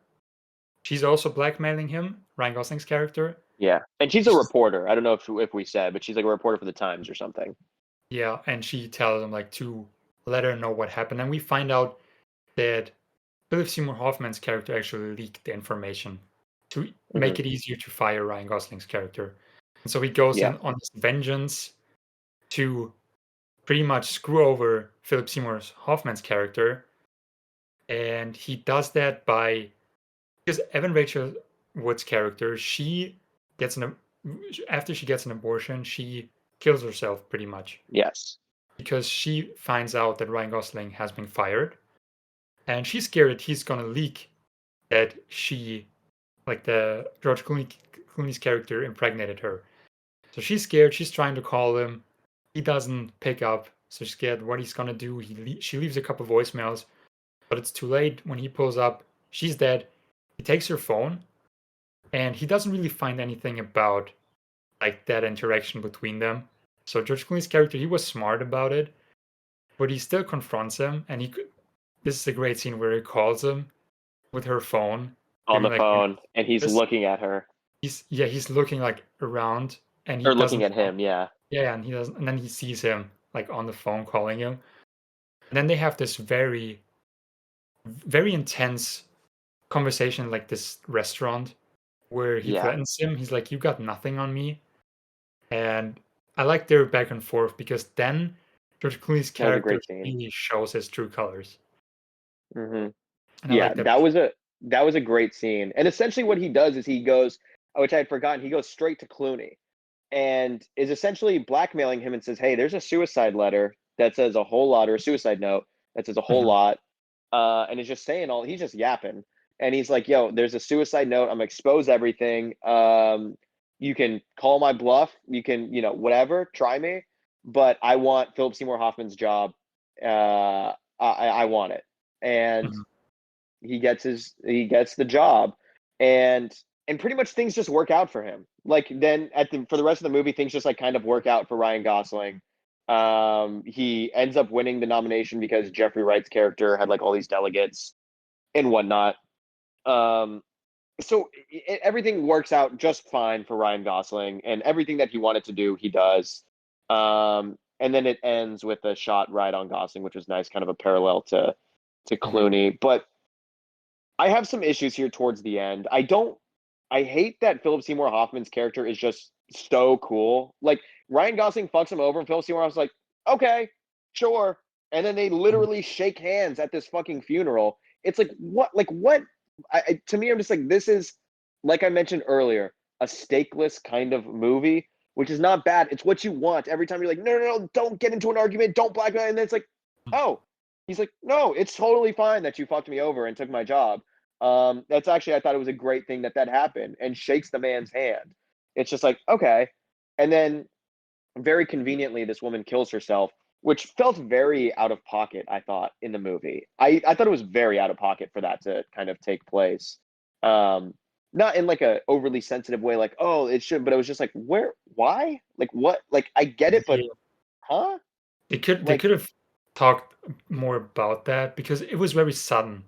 she's also blackmailing him, Ryan Gosling's character. yeah, and she's a She's, reporter. I don't know if we said, but she's like a reporter for the Times or something. yeah, and she tells him like to let her know what happened, and we find out that Philip Seymour Hoffman's character actually leaked the information to make Mhm, it easier to fire Ryan Gosling's character. And so he goes yeah, in on his vengeance to pretty much screw over Philip Seymour Hoffman's character. And he does that by because Evan Rachel Wood's character, she gets an after she gets an abortion, she kills herself pretty much yes, because she finds out that Ryan Gosling has been fired, and she's scared that he's gonna leak that she, like the Clooney's character, impregnated her. So she's scared. She's trying to call him. He doesn't pick up. So she's scared what he's gonna do. She leaves a couple voicemails, but it's too late. When he pulls up, she's dead. He takes her phone, and he doesn't really find anything about like that interaction between them. So George Clooney's character, he was smart about it, but he still confronts him, and he could. This is a great scene where he calls him with her phone, on giving the like phone, and he's this. looking at her He's looking like around, and he or looking doesn't. at him. Yeah, Yeah, and he doesn't. And then he sees him like on the phone calling him. And then they have this very intense conversation, in, like this restaurant, where he yeah, threatens him. He's like, "You got nothing on me." And I like their back and forth because then George Clooney's that was a character great scene. really shows his true colors, Mhm. and I Yeah, like that. that was a great scene, and essentially what he does is he goes, which I had forgotten, he goes straight to Clooney and is essentially blackmailing him and says, "Hey, there's a suicide letter that says a whole lot, or a suicide note that says a whole Mhm, lot," and is just saying all he's just yapping, and he's like, "Yo, there's a suicide note. I'm gonna expose everything. You can call my bluff. You can, whatever, try me, but I want Philip Seymour Hoffman's job. I want it." And mhm, he gets the job, and pretty much things just work out for him. Like then for the rest of the movie, things just like kind of work out for Ryan Gosling. He ends up winning the nomination because Jeffrey Wright's character had like all these delegates and whatnot. Um, so everything works out just fine for Ryan Gosling, and everything that he wanted to do, he does. And then it ends with a shot right on Gosling, which was nice, kind of a parallel to mhm. Clooney. But I have some issues here towards the end. I hate that Philip Seymour Hoffman's character is just so cool. Like Ryan Gosling fucks him over, and Philip Seymour Hoffman's like, okay, sure. And then they literally shake hands at this fucking funeral. It's like what? Like what? To me, I'm just like, this is like I mentioned earlier, a stakeless kind of movie, which is not bad. It's what you want every time. You're like, no, no, no, don't get into an argument, don't blackmail. And then it's like, oh, he's like, no, it's totally fine that you fucked me over and took my job. That's actually, I thought it was a great thing that that happened, and shakes the man's hand. It's just like, okay. And then very conveniently, this woman kills herself, which felt very out of pocket, I thought, in the movie. I thought it was very out of pocket for that to kind of take place. Um, Not in like a overly sensitive way, like, oh, it should, but it was just like, where, why? Like, what? Like, I get it, but Yeah. huh? They Like, could have talked more about that because it was very sudden.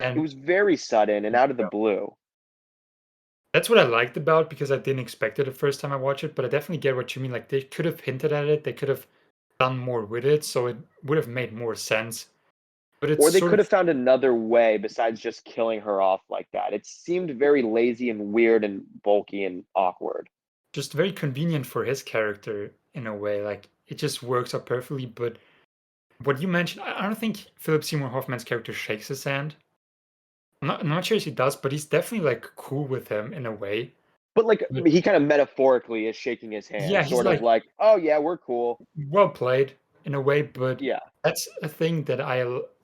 it And was very sudden and out of the blue. that's what I liked about because I didn't expect it the first time I watched it, but I definitely get what you mean. Like they could have hinted at it, they could have done more with it, so it would have made more sense. but it's Or they sort could of have found another way besides just killing her off like that. It seemed very lazy and weird and bulky and awkward. just very convenient for his character in a way. Like it just works out perfectly. But what you mentioned, I don't think Philip Seymour Hoffman's character shakes his hand. I'm not sure if he does, but he's definitely like cool with him in a way. But, like, But he kinda metaphorically is shaking his hand, yeah, he's sort of like like, "Oh, yeah, we're cool." well played in a way. But Yeah, that's a thing that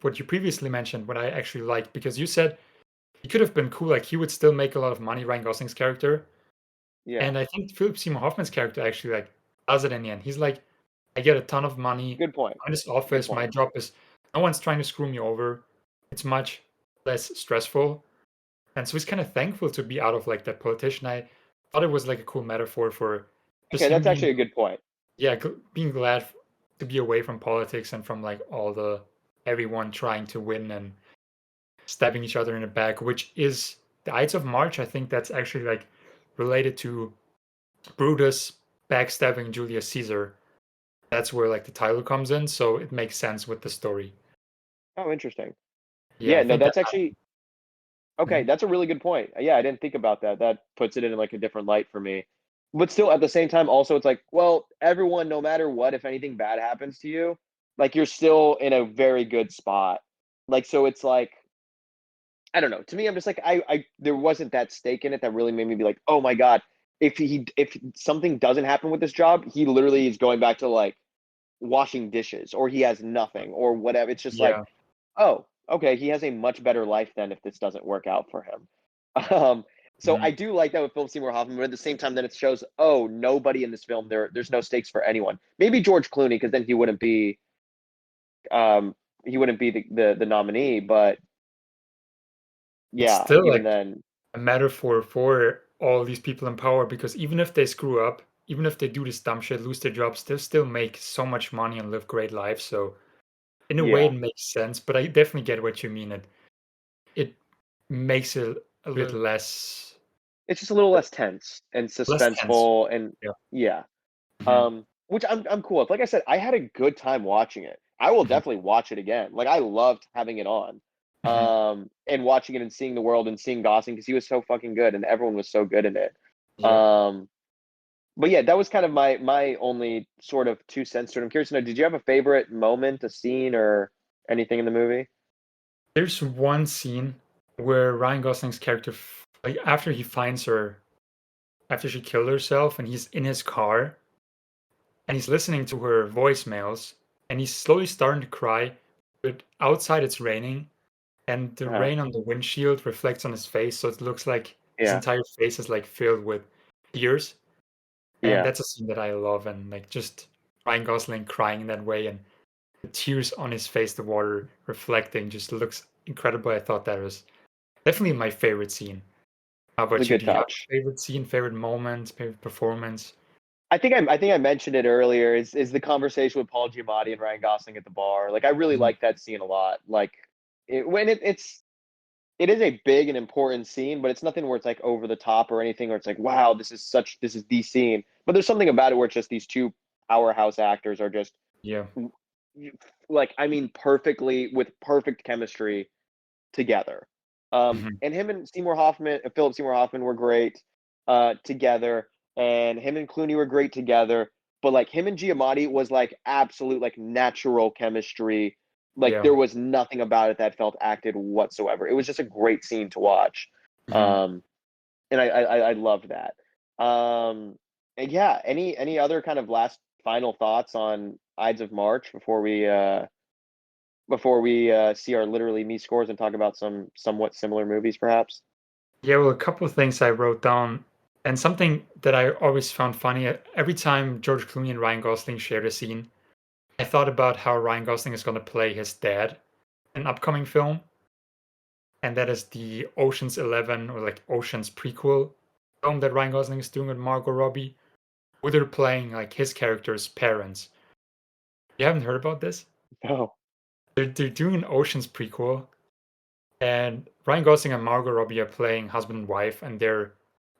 what you previously mentioned, what I actually liked, because you said he could have been cool. Like he would still make a lot of money, Ryan Gosling's character. yeah. And I think Philip Seymour Hoffman's character actually like does it in the end. He's like, I get a ton of money. Good point. I'm in this Good office. My point. job is no one's trying to screw me over. It's much less stressful. And so he's kind of thankful to be out of like that politician. I thought it was like a cool metaphor for just Okay, him that's being, actually a good point. yeah, being glad to be away from politics and from like all the everyone trying to win and stabbing each other in the back, which is the Ides of March. I think that's actually like related to Brutus backstabbing Julius Caesar. That's where like the title comes in, so it makes sense with the story. Oh, interesting. Yeah, Yeah, I no, think that. that's actually okay, Mhm, that's a really good point. Yeah, I didn't think about that. That puts it in, like, a different light for me. But still, at the same time, also, it's like, well, everyone, no matter what, if anything bad happens to you, like, you're still in a very good spot. Like, so it's like I don't know. To me, I'm just like I there wasn't that stake in it that really made me be like, "Oh my god, if something doesn't happen with this job, he literally is going back to like washing dishes or he has nothing or whatever." It's just like, yeah. "Oh, okay, he has a much better life then if this doesn't work out for him." Um, so Mhm. I do like that with Philip Seymour Hoffman, but at the same time, then it shows, oh, nobody in this film there's no stakes for anyone. Maybe George Clooney, because then um he wouldn't be the nominee, but It's yeah, still even like then, a metaphor for all these people in power because even if they screw up, even if they do this dumb shit, lose their jobs, they'll still make so much money and live great lives. So in a way, yeah. it makes sense. But I definitely get what you mean. It makes it a little It's just a little less tense and less tense. suspenseful and Yeah. yeah, Mhm, which I'm cool with. Like I said, I had a good time watching it. I will mhm, definitely watch it again. Like, I loved having it on, mhm. and watching it and seeing the world and seeing Gosling because he was so fucking good and everyone was so good in it. Yeah. Um, but yeah, that was kind of my only sort of 2 cents to it. I'm curious to know, did you have a favorite moment, a scene, or anything in the movie? There's one scene where Ryan Gosling's character, like after he finds her, after she killed herself, and he's in his car and he's listening to her voicemails, and he's slowly starting to cry. But outside it's raining, and the Uh-huh. rain on the windshield reflects on his face, so it looks like his Yeah, entire face is like filled with tears. And yeah. that's a scene that I love, and like just Ryan Gosling crying in that way, and the tears on his face, the water reflecting, just looks incredible. I thought that was definitely my favorite scene. How It's a about you? good Do you have touch. a favorite scene, favorite moment, favorite performance? I think I mentioned it earlier. Is the conversation with Paul Giamatti and Ryan Gosling at the bar? Like, I really Mhm. like that scene a lot. Like, it is a big and important scene, but it's nothing where it's like over the top or anything, or it's like, wow, this is the scene. But there's something about it where it's just these two powerhouse actors are just Yeah. like, I mean, perfectly with perfect chemistry together. Mhm. And him and Philip Seymour Hoffman were great together, and him and Clooney were great together. But like him and Giamatti was like absolute like natural chemistry. Like Yeah. there was nothing about it that felt acted whatsoever. It was just a great scene to watch, Mhm. um, and I loved that. And yeah, any other kind of last final thoughts on Ides of March before we see our literally me scores and talk about some somewhat similar movies, perhaps. Yeah, well, a couple of things I wrote down, and something that I always found funny every time George Clooney and Ryan Gosling shared a scene, I thought about how Ryan Gosling is going to play his dad in an upcoming film, and that is the Ocean's 11 or like Ocean's prequel film that Ryan Gosling is doing with Margot Robbie, where they're playing like his character's parents. You haven't heard about this? No, They're doing an Ocean's prequel, and Ryan Gosling and Margot Robbie are playing husband and wife, and they're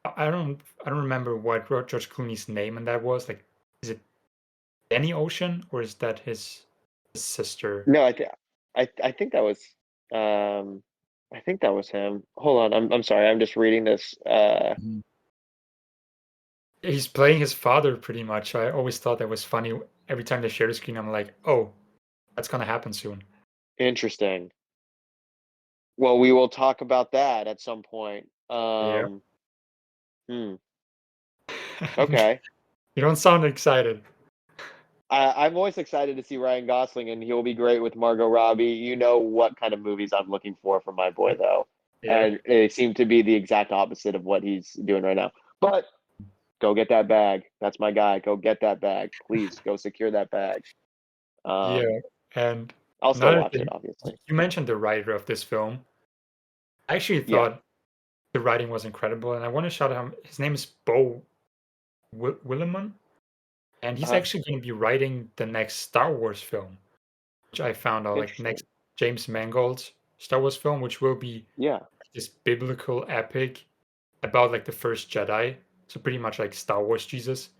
I don't remember what George Clooney's name and that was. Like, is it Danny Ocean or is that his sister? no, I think that was um I think that was him. Hold on, I'm sorry. I'm just reading this. Mhm. He's playing his father pretty much. I always thought that was funny. Every time they share the screen, I'm like, oh, that's gonna happen soon. Interesting. Well, we will talk about that at some point. Yeah. Hmm. Okay. You don't sound excited. I'm always excited to see Ryan Gosling, and he'll be great with Margot Robbie. You know what kind of movies I'm looking for from my boy, though, Yeah. and it seemed to be the exact opposite of what he's doing right now. But go get that bag. That's my guy. Go get that bag, please. Go secure that bag. Um, Yeah. And I'll still another watch it, thing, obviously. you mentioned the writer of this film. I actually Yeah. thought the writing was incredible, and I want to shout out him. His name is Bo Willimon, and he's Uh-huh. actually going to be writing the next Star Wars film, which I found out like Interesting. next James Mangold's Star Wars film, which will be Yeah. this biblical epic about like the first Jedi, so pretty much like Star Wars Jesus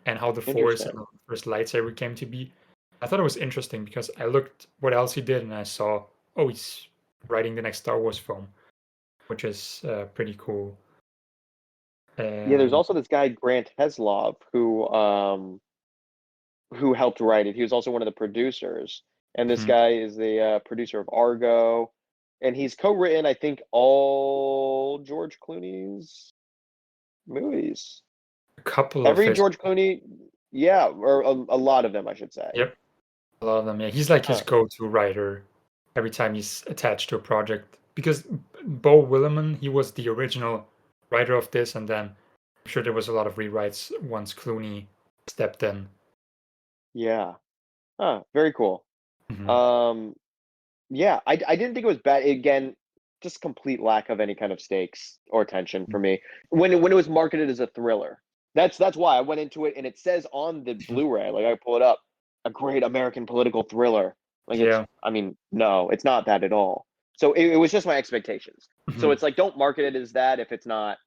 and how the Force and Interesting. the first lightsaber came to be. I thought it was interesting because I looked what else he did and I saw, oh, he's writing the next Star Wars film, which is pretty cool. Yeah. There's And also this guy Grant Heslov who helped write it. He was also one of the producers, and this mhm, guy is the producer of Argo, and he's co-written, I think, all George Clooney's movies. a couple of Every his, George Clooney, yeah, or a lot of them, I should say. yep, a lot of them. Yeah, he's like his Huh. go-to writer every time he's attached to a project because Bo Willimon, he was the original writer of this, and then I'm sure there was a lot of rewrites once Clooney stepped in. Yeah. Huh. Very cool. Hmm. Um, Yeah, I didn't think it was bad. Again, just complete lack of any kind of stakes or tension for me when it was marketed as a thriller. That's why I went into it, and it says on the Blu-ray, like I pull it up, a great American political thriller. Like Yeah. I mean, no, it's not that at all. So it was just my expectations. So Mhm. it's like, don't market it as that if it's not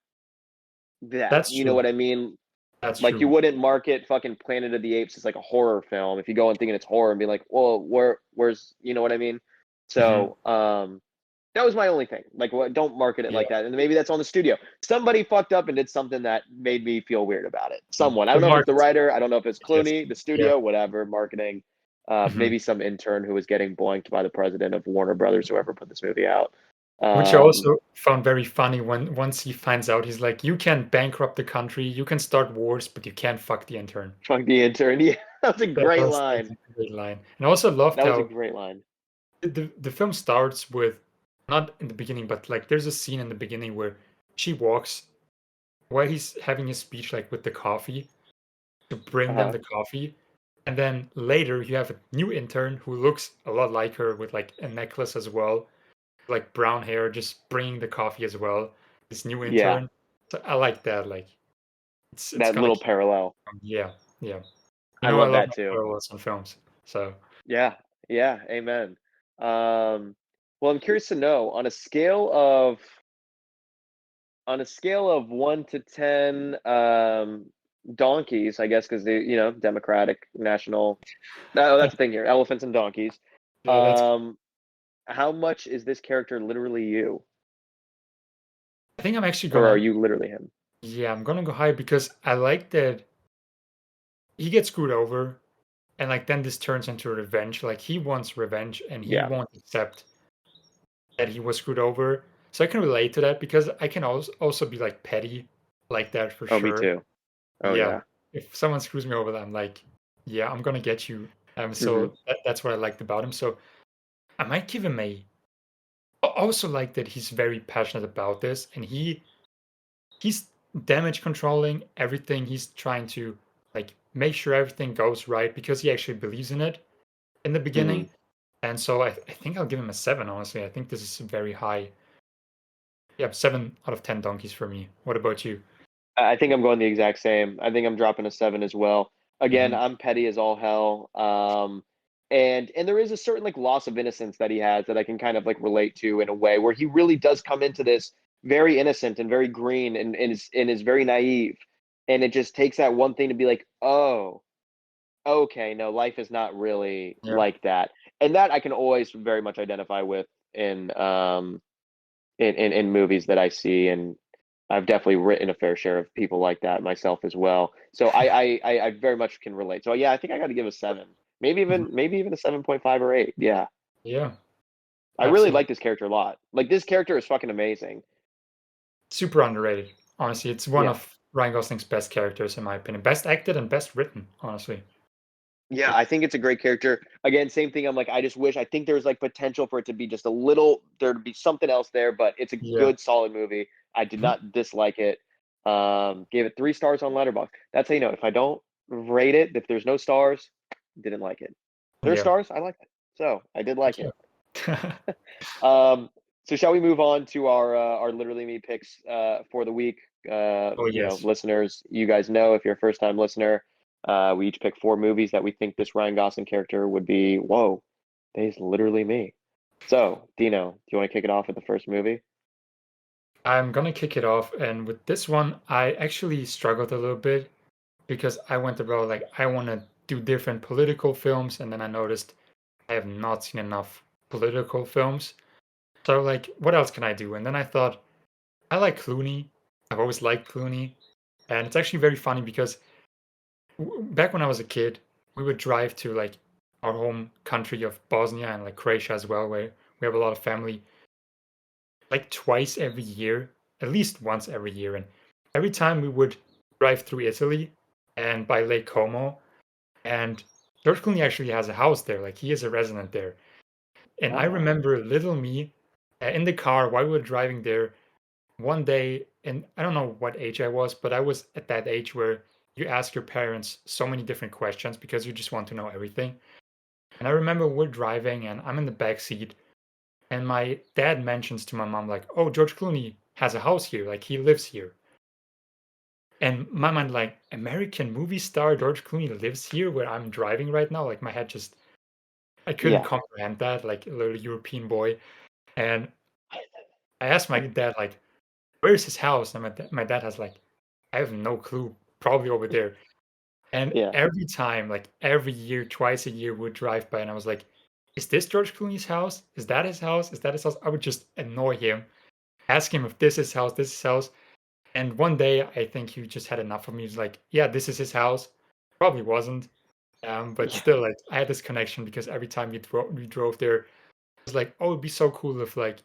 that. That's You know true. what I mean? That's Like you true. wouldn't market fucking Planet of the Apes as like a horror film if you go and thinking it's horror and be like, well, where's you know what I mean? Mhm. So that was my only thing. Like, what? Don't market it Yeah. like that. And maybe that's on the studio. Somebody fucked up and did something that made me feel weird about it. Mm. Someone. I The don't know if it's the marketing, writer. I don't know if it's I guess. Clooney, the Yeah. studio, whatever, marketing. Mhm. Maybe some intern who was getting boinked by the president of Warner Brothers, whoever put this movie out. Which I Um, also found very funny when once he finds out, he's like, "You can bankrupt the country, you can start wars, but you can't fuck the intern." Fuck the intern. Yeah, that was a great That was line. a great line. And I also loved That was a how great line. the film starts with not in the beginning, but like there's a scene in the beginning where she walks while he's having his speech, like with the coffee, to bring them Uh-huh. the coffee. And then later you have a new intern who looks a lot like her with like a necklace as well, like brown hair, just bringing the coffee as well. This new Yeah, intern. So I like that. Like it's that gonna little keep parallel. yeah, yeah. You I know I love love that my too. parallels on films. So Yeah, yeah, amen. Well, I'm curious to know on a scale of 1 to 10, donkeys, I guess, because Democratic National. No, that's the thing here. Elephants and donkeys. yeah, that's Um, how much is this character literally you, I think I'm actually or are gonna you literally him? yeah, I'm gonna go high because I like that he gets screwed over and like then this turns into revenge. Like he wants revenge and he Yeah. won't accept that he was screwed over. So I can relate to that because I can also be like petty like that for Oh, me sure. too. Oh, Yeah. yeah. If someone screws me over, I'm like, yeah, I'm gonna get you. Hmm. So that's what I liked about him. So I might give him a. I also like that he's very passionate about this, and he's damage controlling everything. He's trying to like make sure everything goes right because he actually believes in it in the Hmm. beginning. And so I think I'll give him a 7. Honestly, I think this is very high. Yeah, 7 out of 10 donkeys for me. What about you? I think I'm going the exact same. I think I'm dropping a 7 as well. Again, Hmm. I'm petty as all hell. And there is a certain like loss of innocence that he has that I can kind of like relate to in a way where he really does come into this very innocent and very green and is very naive. And it just takes that one thing to be like, oh, okay, no, life is not really Yeah. like that. And that I can always very much identify with in in movies that I see, and I've definitely written a fair share of people like that myself as well. So I very much can relate. So yeah, I think I got to give a 7. Mhm. Maybe even a 7.5 or 8. Yeah. Yeah, I really absolutely. like this character a lot. Like this character is fucking amazing. Super underrated. Honestly, it's one Yeah. of Ryan Gosling's best characters in my opinion. Best acted and best written, honestly. Yeah, I think it's a great character. Again, same thing. I'm like, I just wish. I think there's like potential for it to be just a little. There to be something else there, but it's a Yeah. good, solid movie. I did Mhm. not dislike it. Gave it 3 stars on Letterboxd. That's how you know. If I don't rate it, if there's no stars, didn't like it. There's Yeah. stars, I like it. So I did like it. Yeah. Um, so shall we move on to our literally me picks for the week? Oh, yes. Listeners, you guys know if you're a first time listener, we each pick 4 movies that we think this Ryan Gosling character would be. Whoa, he's literally me. So Dino, do you want to kick it off with the first movie? I'm gonna kick it off, and with this one, I actually struggled a little bit because I went about like I want to do different political films, and then I noticed I have not seen enough political films. So like, what else can I do? And then I thought I like Clooney. I've always liked Clooney, and it's actually very funny because back when I was a kid, we would drive to like our home country of Bosnia and like Croatia as well, where we have a lot of family, like twice every year, at least once every year. And every time we would drive through Italy and by Lake Como, and George Clooney actually has a house there, like he is a resident there. And I Oh, remember little me in the car while we were driving there one day, and I don't know what age I was, but I was at that age where you ask your parents so many different questions because you just want to know everything. And I remember we're driving and I'm in the back seat and my dad mentions to my mom like, "Oh, George Clooney has a house here, like he lives here." And my mind like, "American movie star George Clooney lives here where I'm driving right now?" Like my head just I couldn't yeah, comprehend that like a little European boy. And I asked my dad like, "Where's his house?" And my dad has like, "I have no clue, probably over there." And yeah, every time, like every year, twice a year, would drive by, and I was like, "Is this George Clooney's house? Is that his house? Is that his house?" I would just annoy him, ask him if this is his house, this is his house. And one day, I think he just had enough of me. He's like, "Yeah, this is his house." Probably wasn't, but yeah. still, like I had this connection because every time we drove there, it was like, "Oh, it'd be so cool if like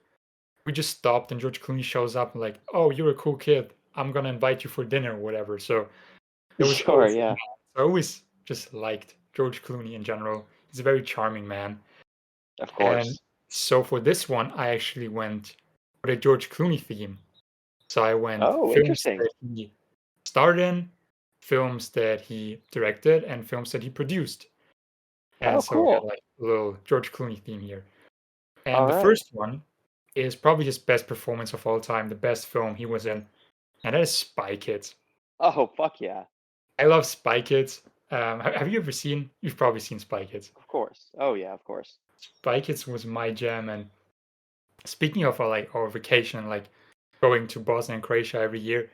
we just stopped and George Clooney shows up and like, oh, you're a cool kid. I'm gonna invite you for dinner or whatever." So it was Sure, always yeah. I always just liked George Clooney in general. He's a very charming man. Of And course. so for this one, I actually went with a George Clooney theme. So I went Oh, films interesting. that he starred in, films that he directed, and films that he produced. And Oh, so we got cool. like a little George Clooney theme here. All And the right. first one is probably his best performance of all time, the best film he was in, and that is Spy Kids. Oh, fuck yeah. I love Spy Kids. Have you ever seen? You've probably seen Spy Kids. Of course. Oh yeah, of course. Spy Kids was my jam. And speaking of like our vacation, like going to Bosnia and Croatia every year,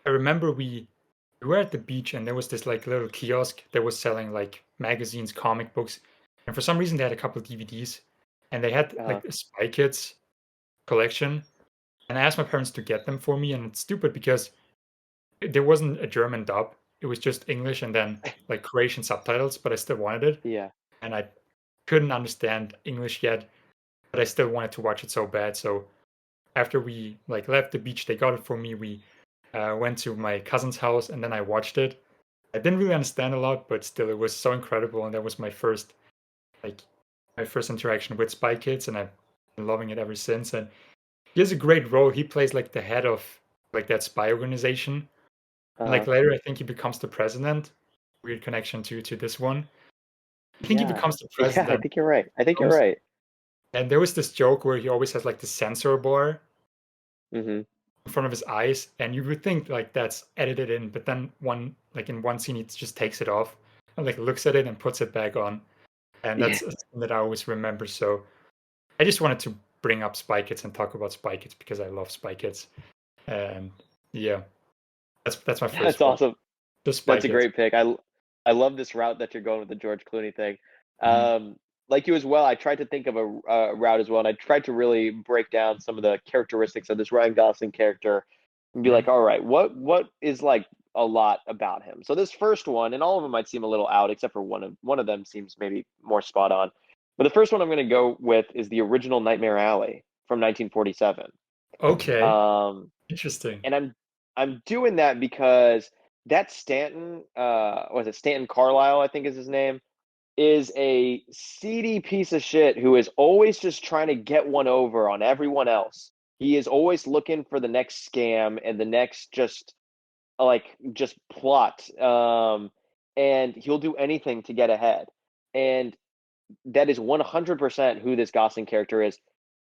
I remember we were at the beach and there was this like little kiosk that was selling like magazines, comic books, and for some reason they had a couple of DVDs, and they had Uh, like a Spy Kids collection. And I asked my parents to get them for me, and it's stupid because there wasn't a German dub. It was just English and then like Croatian subtitles, but I still wanted it. yeah. And I couldn't understand English yet, but I still wanted to watch it so bad. So after we like left the beach, they got it for me. We went to my cousin's house and then I watched it. I didn't really understand a lot, but still it was so incredible. And that was like my first interaction with Spy Kids, and I've been loving it ever since. And he has a great role. He plays like the head of like that spy organization. And like Uh, later, I think he becomes the president. Weird connection to this one. I think he yeah. becomes the Yeah, I president. think you're right. I think you're Becomes, right. and there was this joke where he always has like the sensor bar Mhm. in front of his eyes, and you would think like that's edited in, but then like in one scene he just takes it off and like looks at it and puts it back on, and Yeah. that's something that I always remember. So I just wanted to bring up Spy Kids and talk about Spy Kids because I love Spy Kids, and yeah, that's my first That's one. awesome. Just Spy That's a Kids. great pick. I love this route that you're going with the George Clooney thing. Mhm. Um, like you as well, I tried to think of a route as well, and I tried to really break down some of the characteristics of this Ryan Gosling character and be like, Mhm. all right, what is like a lot about him? So this first one, and all of them might seem a little out, except for one of them seems maybe more spot on. But the first one I'm going to go with is the original Nightmare Alley from 1947. Okay, Um, interesting. and I'm doing that because that Stanton, was it Stanton Carlisle? I think is his name, is a seedy piece of shit who is always just trying to get one over on everyone else. He is always looking for the next scam and the next just plot. And he'll do anything to get ahead. And that is 100% who this Gosling character is.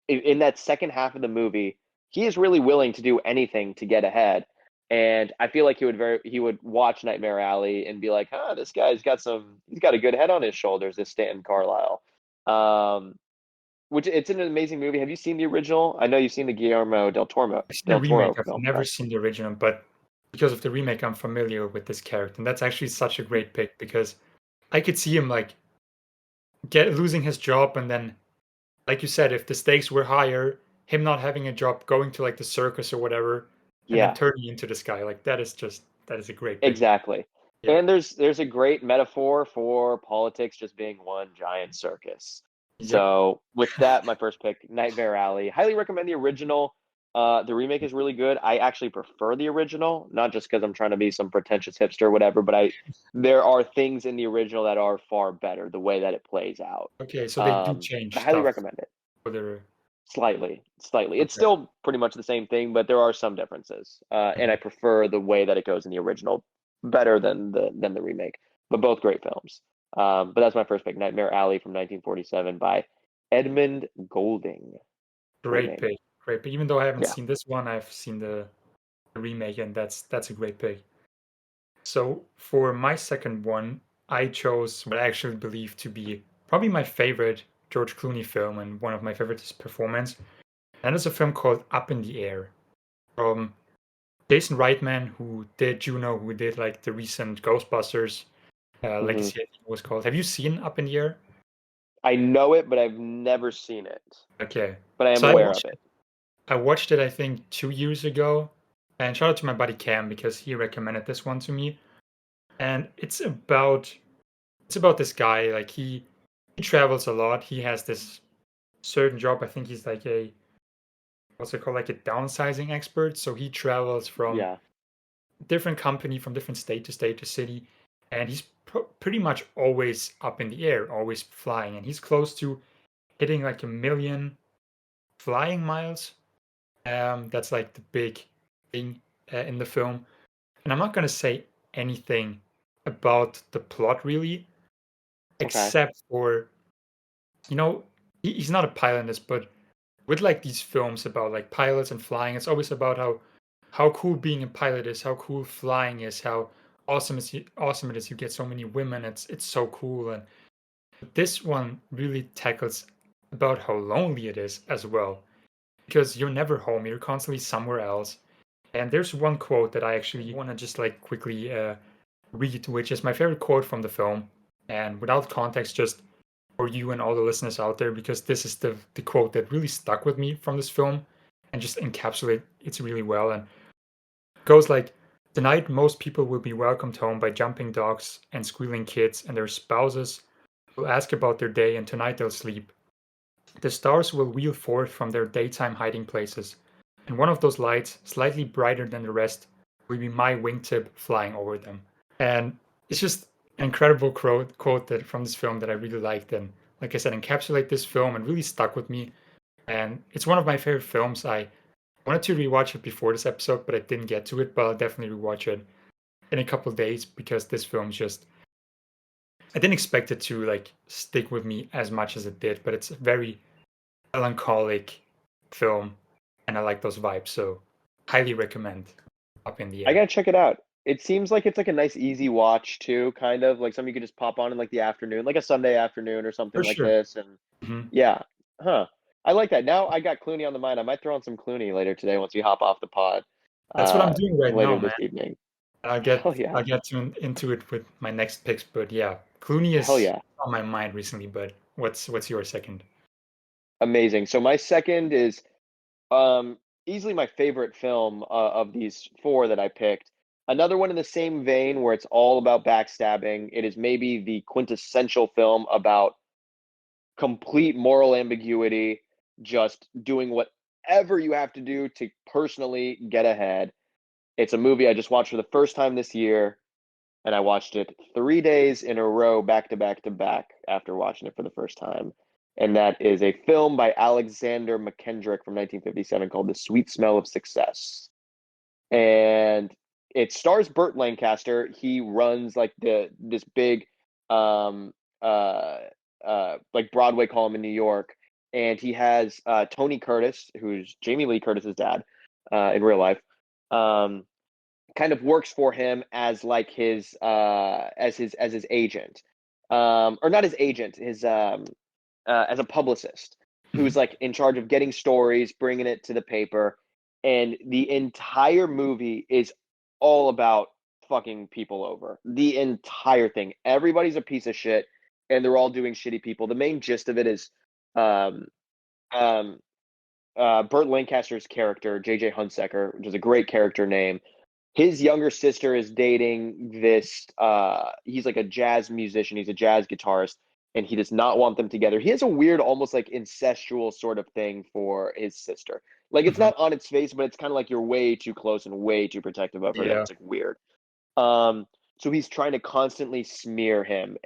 In that second half of the movie, he is really willing to do anything to get ahead. And I feel like he would watch Nightmare Alley and be like, "Huh, this guy's got he's got a good head on his shoulders." This Stanton Carlisle, which it's an amazing movie. Have you seen the original? I know you've seen the Guillermo I've seen the del remake. Toro I've film, never correct? seen the original, but because of the remake, I'm familiar with this character, and that's actually such a great pick because I could see him like get losing his job, and then, like you said, if the stakes were higher, him not having a job, going to like the circus or whatever, and then Yeah. turning into this guy. Like that is a great pick. Exactly. Yeah. And there's a great metaphor for politics just being one giant circus. Yep. So with that, my first pick, Nightmare Alley. Highly recommend the original. The remake is really good. I actually prefer the original, not just because I'm trying to be some pretentious hipster or whatever, but I there are things in the original that are far better, the way that it plays out. Okay, so they do But change I highly stuff recommend it. for their. Slightly, slightly. It's Okay. still pretty much the same thing, but there are some differences. And Mhm. I prefer the way that it goes in the original better than the remake. But both great films. But that's my first pick, Nightmare Alley from 1947 by Edmund Golding. Great Great name. pick. Great pick. Even though I haven't Yeah. seen this one, I've seen the remake, and that's a great pick. So for my second one, I chose what I actually believe to be probably my favorite George Clooney film and one of my favorite performance. And it's a film called Up in the Air from Jason Reitman, who did Juno, who did like the recent Ghostbusters Hmm. Legacy, I think it was called. Have you seen Up in the Air? I know it, but I've never seen it. Okay. But I am So aware of it. I watched it I think 2 years ago. And shout out to my buddy Cam because he recommended this one to me. And it's about this guy, like he travels a lot. He has this certain job. I think he's like a what's it called, like a downsizing expert. So he travels from Yeah. different company, from different state to city, and he's pretty much always up in the air, always flying, and he's close to hitting like 1 million flying miles. That's like the big thing in the film. And I'm not gonna say anything about the plot really, Okay. except for you know he's not a pilot in this, but with like these films about like pilots and flying, it's always about how cool being a pilot is, how cool flying is, how awesome it is. You get so many women. It's so cool. And this one really tackles about how lonely it is as well, because you're never home. You're constantly somewhere else. And there's one quote that I actually want to just like quickly read, which is my favorite quote from the film. And without context, just for you and all the listeners out there, because this is the quote that really stuck with me from this film and just encapsulate it really well. And it goes like, tonight most people will be welcomed home by jumping dogs and squealing kids, and their spouses will ask about their day, and tonight they'll sleep. The stars will wheel forth from their daytime hiding places, and one of those lights, slightly brighter than the rest, will be my wingtip flying over them. And it's just an incredible quote that from this film that I really liked, and like I said, encapsulate this film and really stuck with me. And it's one of my favorite films. I wanted to rewatch it before this episode, but I didn't get to it. But I'll definitely rewatch it in a couple of days because this film just I didn't expect it to like stick with me as much as it did. But it's a very melancholic film, and I like those vibes. So highly recommend Up in the I Air. gotta check it out. It seems like it's like a nice easy watch too, kind of like something you could just pop on in like the afternoon, like a Sunday afternoon or something For like sure. this. And Mhm. yeah, huh. I like that. Now I got Clooney on the mind. I might throw on some Clooney later today once we hop off the pod, That's what I'm doing right now, later man. this evening. Hell yeah. I'll get into it with my next picks, but yeah, Clooney Hell is yeah. on my mind recently. But what's your second? Amazing. So my second is um easily my favorite film of these four that I picked. Another one in the same vein where it's all about backstabbing. It is maybe the quintessential film about complete moral ambiguity, just doing whatever you have to do to personally get ahead. It's a movie I just watched for the first time this year, and I watched it 3 days in a row, back to back to back, after watching it for the first time. And that is a film by Alexander McKendrick from 1957 called The Sweet Smell of Success. And it stars Burt Lancaster. He runs like this big um uh like Broadway column in New York, and he has Tony Curtis, who's Jamie Lee Curtis's dad in real life. Um Kind of works for him as like his as his agent. Or not his agent, his as a publicist who's Mhm. like in charge of getting stories, bringing it to the paper, and the entire movie is all about fucking people over. The entire thing. Everybody's a piece of shit, and they're all doing shitty people. The main gist of it is, um, um, Burt Lancaster's character, JJ Hunsaker, which is a great character name. His younger sister is dating this he's like a jazz musician, he's a jazz guitarist, and he does not want them together. He has a weird, almost like incestual sort of thing for his sister. Like it's Mhm. not on its face, but it's kind of like you're way too close and way too protective of her that Yeah. it's like weird. So he's trying to constantly smear him.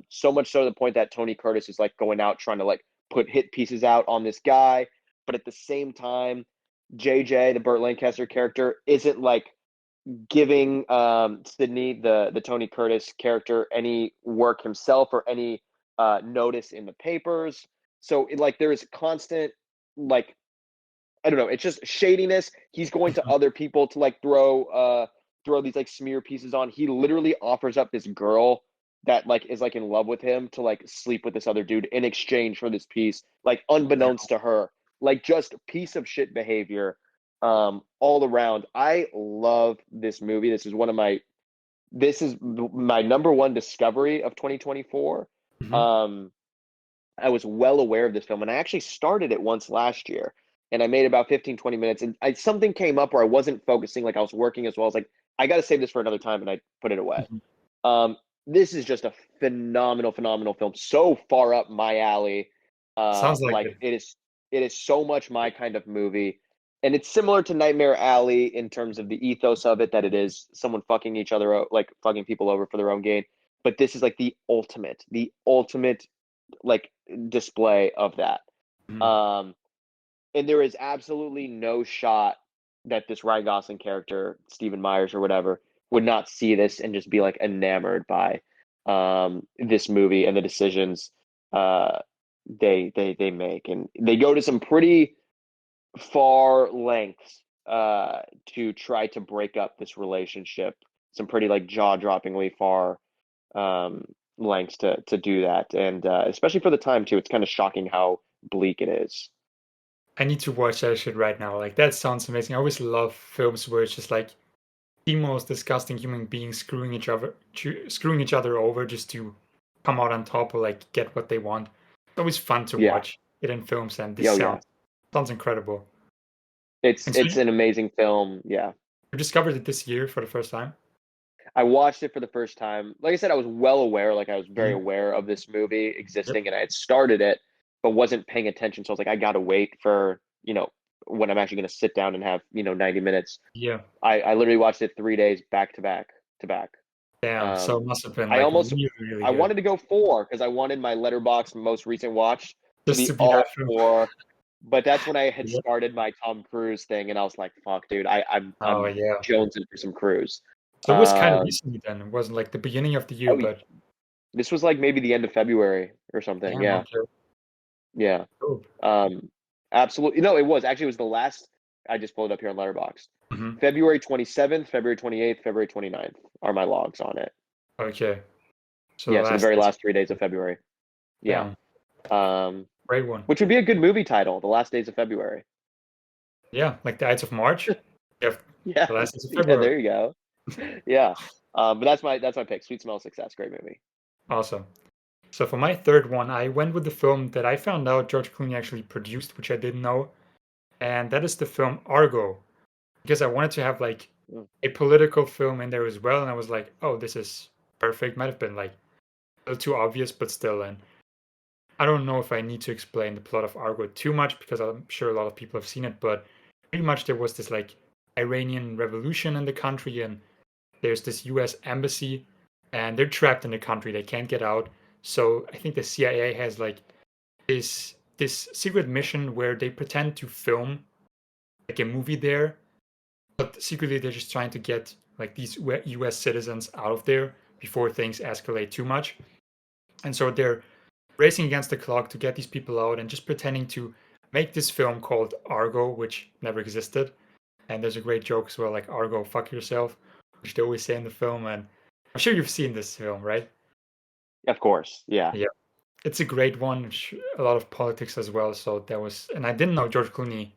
So much so to the point that Tony Curtis is like going out trying to like put hit pieces out on this guy, but at the same time, JJ, the Burt Lancaster character, isn't like giving Sydney, the Tony Curtis character, any work himself or any notice in the papers. So like there's constant like I don't know, it's just shadiness. He's going to Mhm. other people to like throw these like smear pieces on. He literally offers up this girl that like is like in love with him to like sleep with this other dude in exchange for this piece, like unbeknownst to her. Like just piece of shit behavior all around. I love this movie. This is my number one discovery of 2024. Mhm. Um I was well aware of this film, and I actually started it once last year, and I made about 15, 20 minutes, and something came up where I wasn't focusing, like I was working as well. I was like, I got to save this for another time, and I put it away. Mhm. Um, this is just a phenomenal, phenomenal film. So far up my alley. Sounds like Like it. it is so much my kind of movie. And it's similar to Nightmare Alley in terms of the ethos of it, that it is someone fucking each other out, like fucking people over for their own gain. But this is like the ultimate like display of that. Mhm. Um, and there is absolutely no shot that this Ryan Gosling character, Stephen Myers or whatever, would not see this and just be like enamored by this movie and the decisions uh, they make, and they go to some pretty far lengths to try to break up this relationship. Some pretty like jaw droppingly far um, lengths to do that, and especially for the time too. It's kind of shocking how bleak it is. I need to watch that shit right now. Like that sounds amazing. I always love films where it's just like the most disgusting human beings screwing each other over just to come out on top or like get what they want. It's always fun to Yeah. watch it in films, and this Oh yeah. sounds incredible. It's And so it's an amazing film. Yeah. you discovered it this year for the first time? I watched it for the first time. Like I said, I was well aware, like I was very Mhm. aware of this movie Yep. existing, and I had started it, but wasn't paying attention. So I was like, I gotta wait for, when I'm actually gonna sit down and have, 90 minutes. Yeah. I literally watched it 3 days back to back to back. Damn. So it Um must have been I like almost really, really I good. wanted to go four because I wanted my letterbox most recent watch to Just to be be that all film. four. But that's when I had Yep. started my Tom Cruise thing, and I was like, "Fuck, dude, Oh I'm yeah. jonesing for some Cruise." So it was kind of Um, recently then. It wasn't like the beginning of the year, oh, but this was like maybe the end of February or something. damn, Yeah, okay. yeah. Dope. Um, Absolutely. No, it was actually, it was the last. I just pulled it up here on Letterboxd. Mhm. February 27th, February 28th, February 29th are my logs on it. Okay. So the Yeah, so the last very days. last 3 days of February. Yeah. Damn. Um, Great one. which would be a good movie title, The Last Days of February. Yeah, like the Ides of March. Yeah, Yeah, the last days of yeah. February. There you go. Yeah. But that's my pick. Sweet Smell of Success. Great movie. Awesome. So for my third one, I went with the film that I found out George Clooney actually produced, which I didn't know, and that is the film Argo. Because I wanted to have like Mm. a political film in there as well, and I was like, oh, this is perfect. Might have been like a little too obvious, but still. And I don't know if I need to explain the plot of Argo too much because I'm sure a lot of people have seen it, but pretty much there was this like Iranian revolution in the country, and there's this US embassy, and they're trapped in the country. They can't get out. So I think the CIA has like this secret mission where they pretend to film like a movie there, but secretly they're just trying to get like these US citizens out of there before things escalate too much. And so they're racing against the clock to get these people out and just pretending to make this film called Argo, which never existed. And there's a great joke as well, like Argo, fuck yourself, which they always say in the film. And I'm sure you've seen this film, right? Of course. Yeah. Yeah, it's a great one. A lot of politics as well. So that was, and I didn't know George Clooney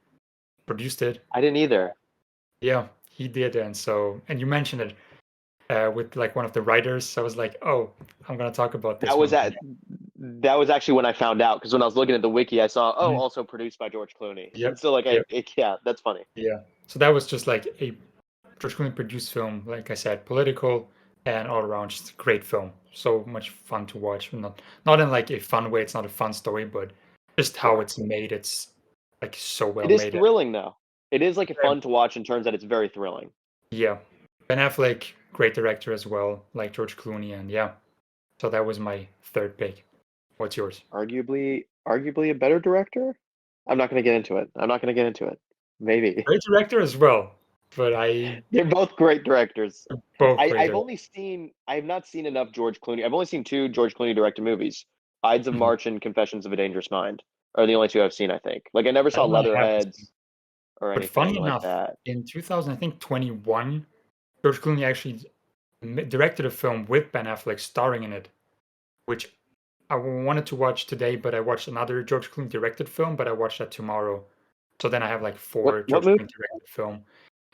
produced it. I didn't either. Yeah, he did. And so, and you mentioned it with like one of the writers. So I was like, oh, I'm gonna talk about That this was one. at that was actually when I found out because when I was looking at the wiki, I saw Mhm. also produced by George Clooney. Yep. So like Yep. yeah, that's funny. Yeah. So that was just like a George Clooney produced film, like I said, political and all around just a great film. So much fun to watch. Not in like a fun way. It's not a fun story, but just how Sure. it's made. It's like so well It is made. thrilling though. It is like Yeah. fun to watch in terms that it's very thrilling. Yeah. Ben Affleck, great director as well, like George Clooney, and yeah. So that was my third pick. What's yours? Arguably a better director. I'm not going to get into it. I'm not going to get into it. Maybe. Great director as well, but I They're both great directors. both I, great. I've only seen I have not seen enough George Clooney. I've only seen two George Clooney directed movies. Ides of Mhm. March and Confessions of a Dangerous Mind are the only two I've seen, I think. Like I never That saw one I haven't seen. Leatherheads or But funny anything like enough, that. in 2000, I think 21, George Clooney actually directed a film with Ben Affleck starring in it, which I wanted to watch today, but I watched another George Clooney directed film, but I watched that tomorrow. So then I have like What four what George movie? Clooney directed film.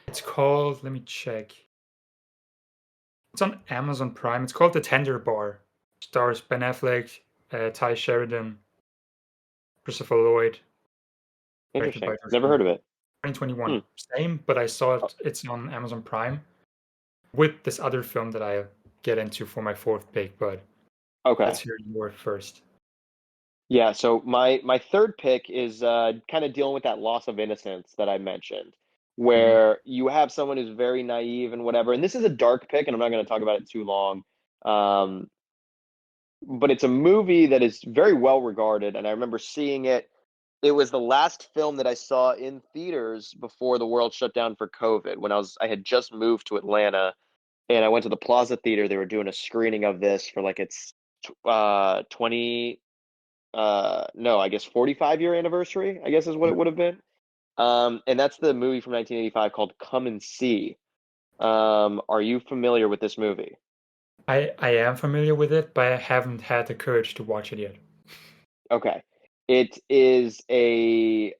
It's called, let me check. It's on Amazon Prime. It's called The Tender Bar. Stars Ben Affleck, Ty Sheridan, Christopher Lloyd, directed by Interesting. George Never Clooney. heard of it. 2021. Hmm. Same, but I saw Oh, it. It's on Amazon Prime with this other film that I get into for my fourth pick. But let's okay. hear your first. Yeah, so my third pick is kind of dealing with that loss of innocence that I mentioned, Mhm. where you have someone who's very naive and whatever. And this is a dark pick, and I'm not going to talk about it too long. Um, but it's a movie that is very well regarded, and I remember seeing it. It was the last film that I saw in theaters before the world shut down for COVID. When I had just moved to Atlanta, and I went to the Plaza Theater. They were doing a screening of this for like its 20 no, I guess 45-year anniversary, I guess is what it would have been. And that's the movie from 1985 called Come and See. Are you familiar with this movie? I am familiar with it, but I haven't had the courage to watch it yet. Okay. It is I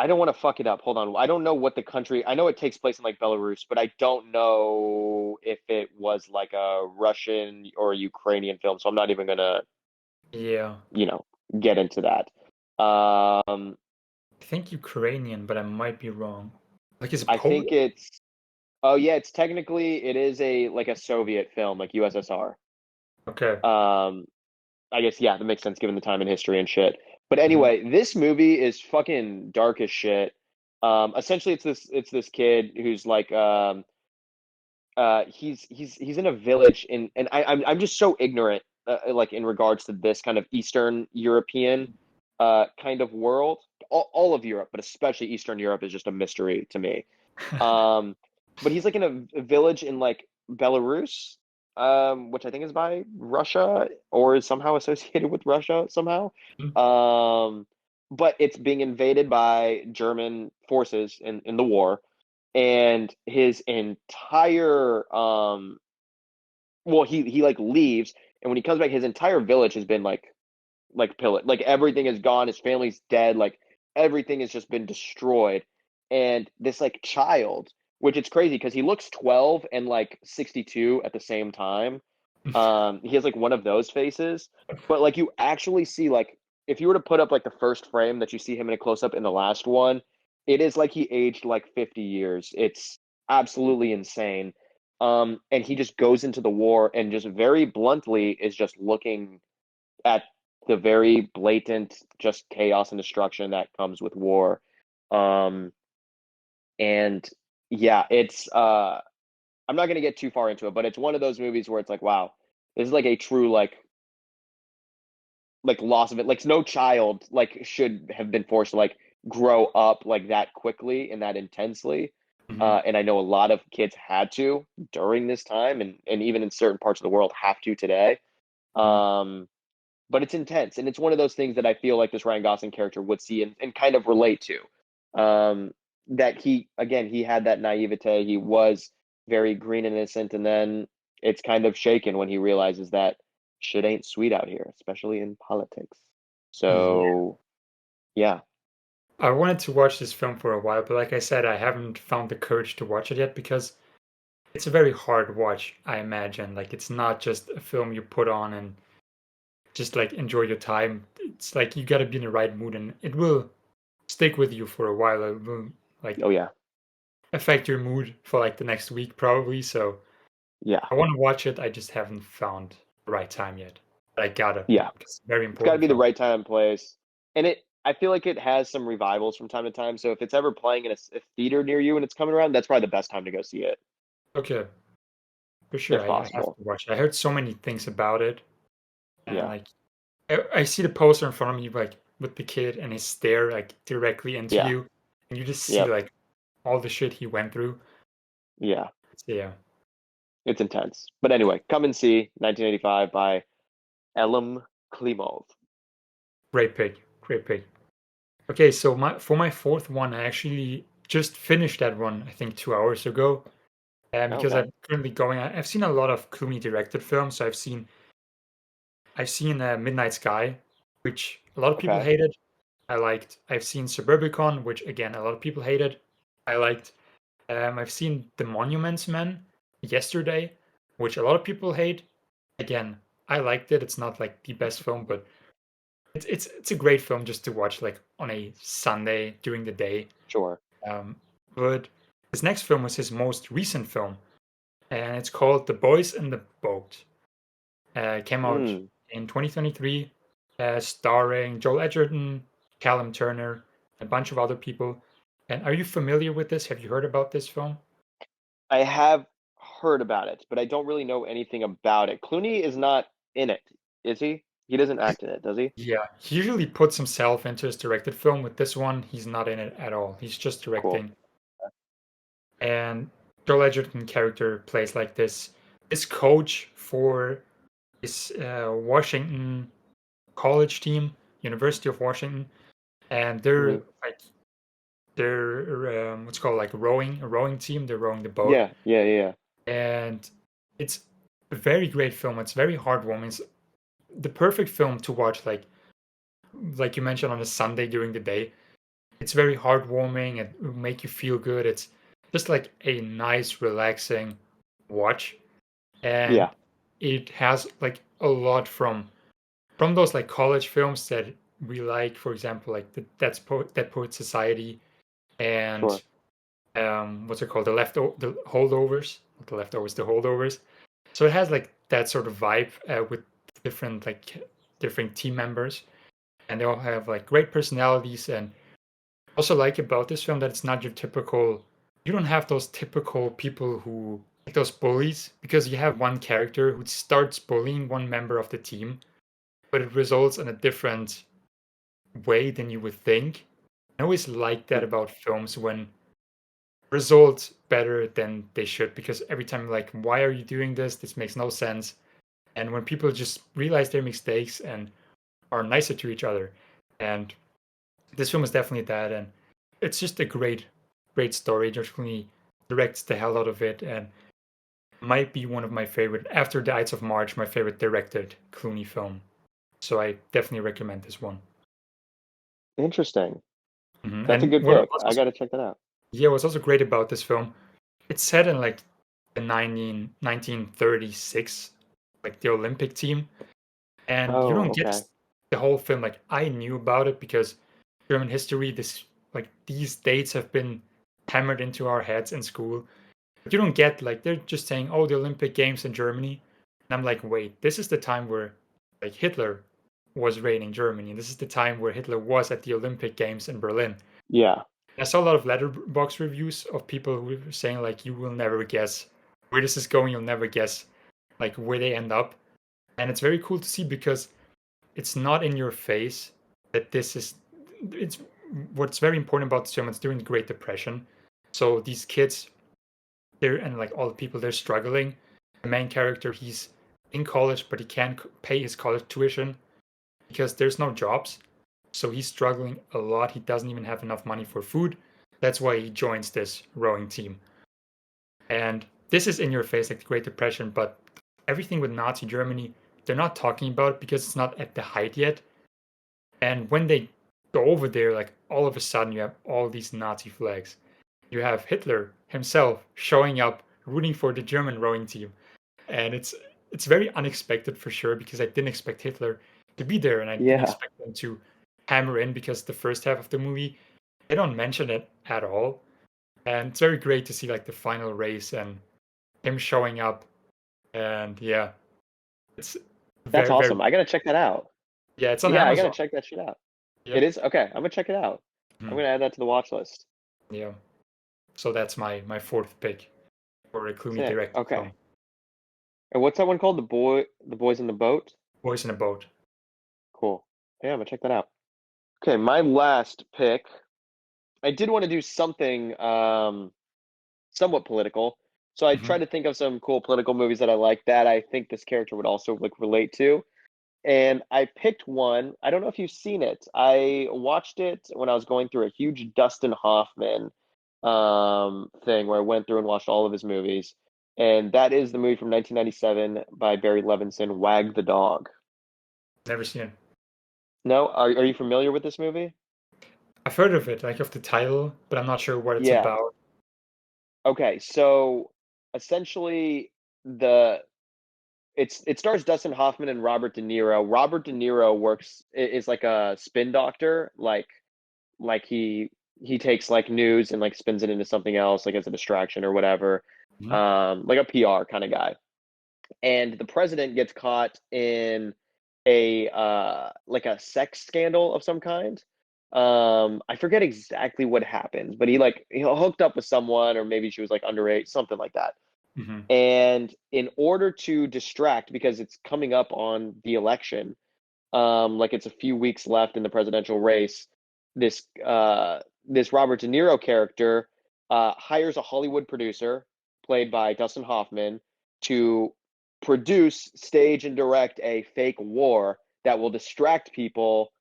don't want to fuck it up. Hold on. I don't know what the country. I know it takes place in like Belarus, but I don't know if it was like a Russian or Ukrainian film, so I'm not even gonna, Yeah, you know, get into that. Um, I think Ukrainian, but I might be wrong. Like, is it I Polish? think it's Oh yeah, it is a like a Soviet film, like USSR. Okay. Um, I guess yeah, that makes sense given the time in history and shit. But Mhm. anyway, this movie is fucking dark as shit. Essentially, it's this kid who's like he's in a village and I'm just so ignorant like in regards to this kind of Eastern European kind of world. All of Europe, but especially Eastern Europe, is just a mystery to me. Um, but he's like in a village in like Belarus, which I think is by Russia or is somehow associated with Russia somehow. Mhm. Um, but it's being invaded by German forces in the war, and his entire well, he like leaves, and when he comes back, his entire village has been like pillaged, like everything is gone, his family's dead, like everything has just been destroyed, and this like child which it's crazy because he looks 12 and like 62 at the same time. He has like one of those faces, but like you actually see like if you were to put up like the first frame that you see him in a close up in the last one, it is like he aged like 50 years. It's absolutely insane. And he just goes into the war and just very bluntly is just looking at the very blatant just chaos and destruction that comes with war. Um, and yeah, it's I'm not gonna get too far into it, but it's one of those movies where it's like, wow, this is like a true like loss of it. Like no child like should have been forced to like grow up like that quickly and that intensely. Mhm. And I know a lot of kids had to during this time, and even in certain parts of the world have to today. Mhm. Um, but it's intense, and it's one of those things that I feel like this Ryan Gosling character would see and kind of relate to. That he again he had that naivete. He was very green and innocent, and then it's kind of shaken when he realizes that shit ain't sweet out here, especially in politics. Yeah. So yeah, I wanted to watch this film for a while, but like I said, I haven't found the courage to watch it yet because it's a very hard watch, I imagine. Like it's not just a film you put on and just like enjoy your time. It's like you gotta be in the right mood and it will stick with you for a while. It will like oh yeah, affect your mood for like the next week probably. So yeah, I want to watch it. I just haven't found the right time yet. But I gotta yeah. because it's a very It's got to important be the film. right time and place, and it. I feel like it has some revivals from time to time. So if it's ever playing in a theater near you and it's coming around, that's probably the best time to go see it, Okay, for sure. if I have to possible. watch it. I heard so many things about it, and Yeah, like I see the poster in front of me, like with the kid and his stare like directly into yeah, you, and you just see yep, like all the shit he went through. yeah. So, yeah, It's intense. But anyway, come and see 1985 by Elim Klimov. great pick, great pick. Okay, so my fourth one, I actually just finished that one. I think 2 hours ago, because Okay, I'm currently going. I've seen a lot of Clooney directed films. So I've seen Midnight Sky, which a lot of people okay. hated. I liked. I've seen Suburbicon, which again a lot of people hated. I liked. I've seen The Monuments Men yesterday, which a lot of people hate. Again, I liked it. It's not like the best film, but it's a great film just to watch like on a Sunday during the day. Sure. Um, but his next film was his most recent film, and it's called The Boys in the Boat. It came out Mm. in 2023, starring Joel Edgerton, Callum Turner, a bunch of other people. And are you familiar with this? Have you heard about this film? I have heard about it, but I don't really know anything about it. Clooney is not in it, is he? He doesn't act in it, does he? Yeah, he usually puts himself into his directed film. With this one, he's not in it at all. He's just Cool. directing. And Joel Edgerton character plays like this coach for this Washington college team, University of Washington, and they're Hmm. like what's called like rowing, a rowing team. They're rowing the boat, Yeah, yeah, yeah. and it's a very great film. It's very heartwarming. It's the perfect film to watch, like you mentioned, on a Sunday during the day. It's very heartwarming and will make you feel good. It's just like a nice, relaxing watch, and Yeah, it has like a lot from those like college films that we like. For example, like Dead Poet Society and sure. what's it called? The holdovers, not the leftovers, the holdovers. So it has like that sort of vibe with different like different team members, and they all have like great personalities. And also like about this film that it's not your typical. You don't have those typical people who like those bullies because you have one character who starts bullying one member of the team, but it results in a different way than you would think. I always like that Mm. about films when result better than they should because every time like why are you doing this, this makes no sense. And when people just realize their mistakes and are nicer to each other, and this film is definitely that. And it's just a great story. George Clooney directs the hell out of it and might be one of my favorite, after the Ides of March, my favorite directed Clooney film. So I definitely recommend this one. Interesting. That's a And good what pick. was I also, got to check that out. yeah, what's also great about this film it's set in like the 1936, like the Olympic team, and you Oh, don't get okay. the whole film. Like I knew about it because German history, this like these dates have been hammered into our heads in school. But you don't get like they're just saying, "Oh, the Olympic Games in Germany," and I'm like, "Wait, this is the time where like Hitler was reigning Germany. This is the time where Hitler was at the Olympic Games in Berlin." Yeah. I saw a lot of letterbox reviews of people who were saying like, "You will never guess where this is going. You'll never guess like where they end up," and it's very cool to see because it's not in your face that this is. It's what's very important about this film. It's during the Great Depression, so these kids they're and like all the people they're struggling. The main character he's in college, but he can't pay his college tuition because there's no jobs. So he's struggling a lot. He doesn't even have enough money for food. That's why he joins this rowing team. And this is in your face, like the Great Depression, but everything with Nazi Germany, they're not talking about it because it's not at the height yet. And when they go over there, like all of a sudden you have all these Nazi flags. You have Hitler himself showing up, rooting for the German rowing team. And it's very unexpected for sure because I didn't expect Hitler to be there and I didn't Yeah. expect them to hammer in because the first half of the movie they don't mention it at all. And it's very great to see like the final race and him showing up. And yeah, it's That's very, very awesome. I gotta check that out. yeah, it's on Yeah, I gotta Amazon. check that shit out. It Yep. is? Okay, I'm gonna check it out. I'm Mhm. gonna add that to the watch list. Yeah. So that's my fourth pick for a Clooney Sick. directed film. Okay. And what's that one called? The Boys in the Boat? Boys in a Boat. Cool. Yeah, I'm gonna check that out. Okay, my last pick. I did want to do something somewhat political. So I Mhm. tried to think of some cool political movies that I like that I think this character would also like relate to. And I picked one. I don't know if you've seen it. I watched it when I was going through a huge Dustin Hoffman thing where I went through and watched all of his movies. And that is the movie from 1997 by Barry Levinson, Wag the Dog. Never seen it. No? Are you familiar with this movie? I've heard of it, like of the title, but I'm not sure what it's Yeah. about. Okay. So essentially the it stars Dustin Hoffman and Robert De Niro. Robert De Niro is like a spin doctor, like he takes like news and like spins it into something else, like as a distraction or whatever, Mhm. like a PR kind of guy. And the president gets caught in a like a sex scandal of some kind. I forget exactly what happened, but he hooked up with someone, or maybe she was like underage, something like that. Mhm. And in order to distract, because it's coming up on the election, like it's a few weeks left in the presidential race, this this Robert De Niro character hires a Hollywood producer played by Dustin Hoffman to produce, stage, and direct a fake war that will distract people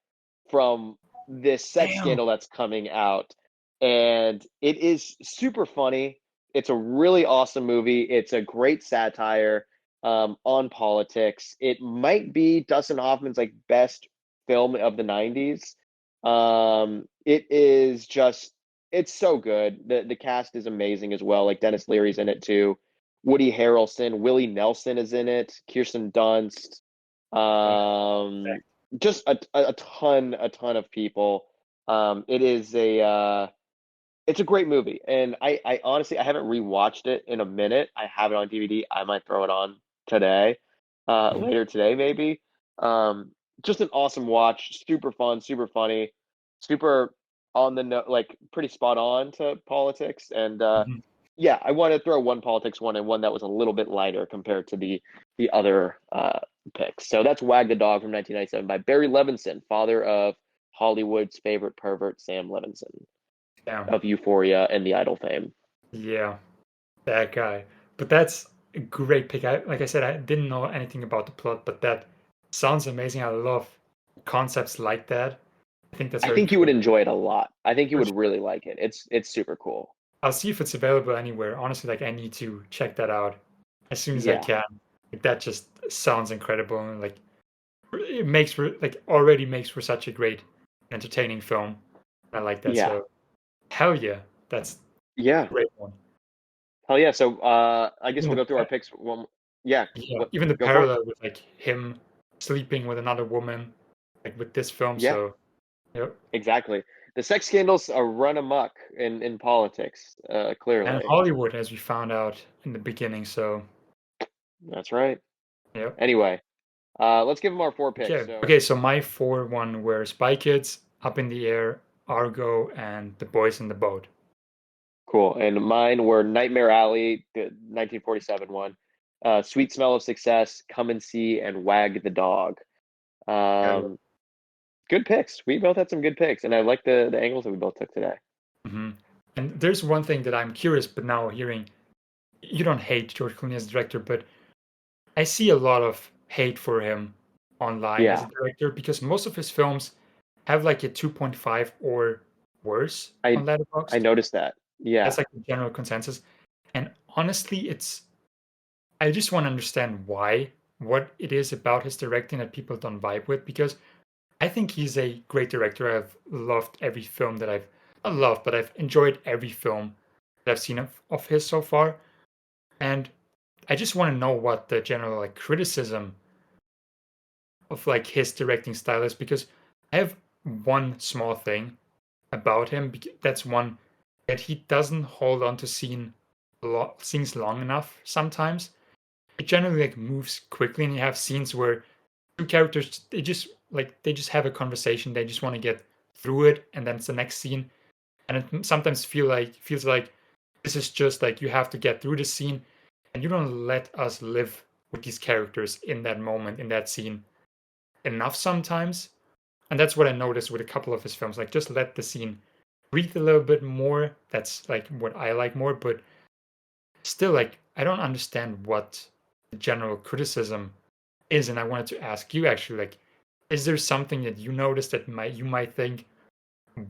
from this sex Damn. scandal that's coming out. And it is super funny. It's a really awesome movie. It's a great satire on politics. It might be Dustin Hoffman's like best film of the '90s. It is just it's so good. The cast is amazing as well. Like Dennis Leary's in it too. Woody Harrelson, Willie Nelson is in it. Kirsten Dunst. Wow. Um, just a ton of people. It is a it's a great movie, and I honestly I haven't rewatched it in a minute. I have it on DVD. I might throw it on today, Mhm. later today maybe. Um, just an awesome watch, super fun, super funny, super on the note, like pretty spot on to politics. And Mhm. yeah, I want to throw one politics one and one that was a little bit lighter compared to the other picks. So that's Wag the Dog from 1997 by Barry Levinson, father of Hollywood's favorite pervert Sam Levinson Damn. of Euphoria and the Idol fame. Yeah, that guy. But that's a great pick. Like I said, I didn't know anything about the plot, but that sounds amazing. I love concepts like that. I think that's I very think you would cool. enjoy it a lot. I think you For would sure. really like it. It's super cool. I'll see if it's available anywhere. Honestly, like I need to check that out as soon as I Yeah, can. Like that just sounds incredible and like it makes for like already makes for such a great entertaining film. I like that. yeah, So hell yeah, that's a yeah. great one. Hell yeah. So I guess Even we'll the go through our picks. One, yeah, yeah, even the go for it. parallel with like him sleeping with another woman, like with this film. Yeah, So yep. exactly. The sex scandals are run amok in politics. And Clearly, Hollywood, as we found out in the beginning. So that's right. yep. Anyway, let's give them our four picks. Okay. So Okay. So my 4-1 were Spy Kids, Up in the Air, Argo, and The Boys in the Boat. cool. And mine were Nightmare Alley, the 1947 one, Sweet Smell of Success, Come and See, and Wag the Dog. Yeah. Um, good picks. We both had some good picks, and I like the angles that we both took today. hmm And there's one thing that I'm curious, but now hearing you don't hate George Clooney as a director, but I see a lot of hate for him online as a Yeah, director because most of his films have like a 2.5 or worse I on I Letterboxd. noticed that. That's Yeah, like the general consensus. And honestly, it's I just want to understand why, what it is about his directing that people don't vibe with because I think he's a great director. I've loved every film that I've not loved, but I've enjoyed every film that I've seen of his so far. And I just want to know what the general like criticism of like his directing style is because I have one small thing about him. That's one that he doesn't hold on to scenes long enough sometimes. It generally like moves quickly, and you have scenes where two characters they just have a conversation. They just want to get through it, and then it's the next scene. And it sometimes feels like this is just like you have to get through the scene, and you don't let us live with these characters in that moment in that scene enough sometimes. And that's what I noticed with a couple of his films. Like just let the scene breathe a little bit more. That's like what I like more. But still, like I don't understand what the general criticism is. And I wanted to ask you actually, like, is there something that you noticed that you might think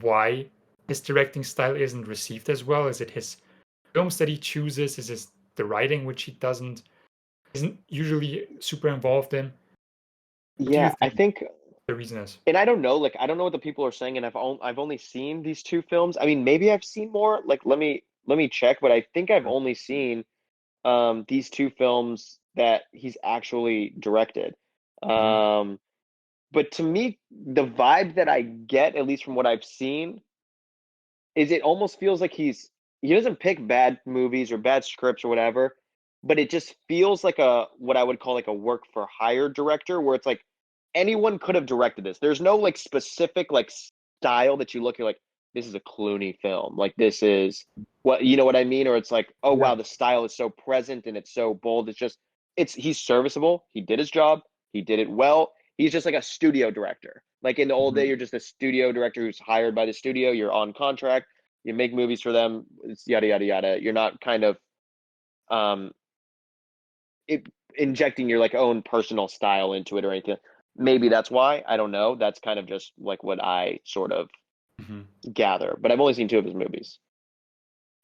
why his directing style isn't received as well? Is it his films that he chooses? Is it the writing which he isn't usually super involved in? What do you yeah. I think think, the reason is? and I don't know. Like, I don't know what the people are saying, and I've only seen these two films. I mean, maybe I've seen more. Like, let me check, but I think I've only seen these two films that he's actually directed. Mhm. Um, but to me, the vibe that I get, at least from what I've seen, is it almost feels like he doesn't pick bad movies or bad scripts or whatever, but it just feels like a what I would call like a work for hire director where it's like anyone could have directed this. There's no like specific like style that you look at like this is a Clooney film. Like this is what you know what I mean? Or it's like, oh Yeah. wow, the style is so present and it's so bold. It's he's serviceable. He did his job. He did it well. He's just like a studio director. Like in the old day, Mhm. you're just a studio director who's hired by the studio. You're on contract. You make movies for them. It's yada yada yada. You're not kind of um, it, injecting your like own personal style into it or anything. Maybe that's why. I don't know. That's kind of just like what I sort of Mhm. gather. But I've only seen two of his movies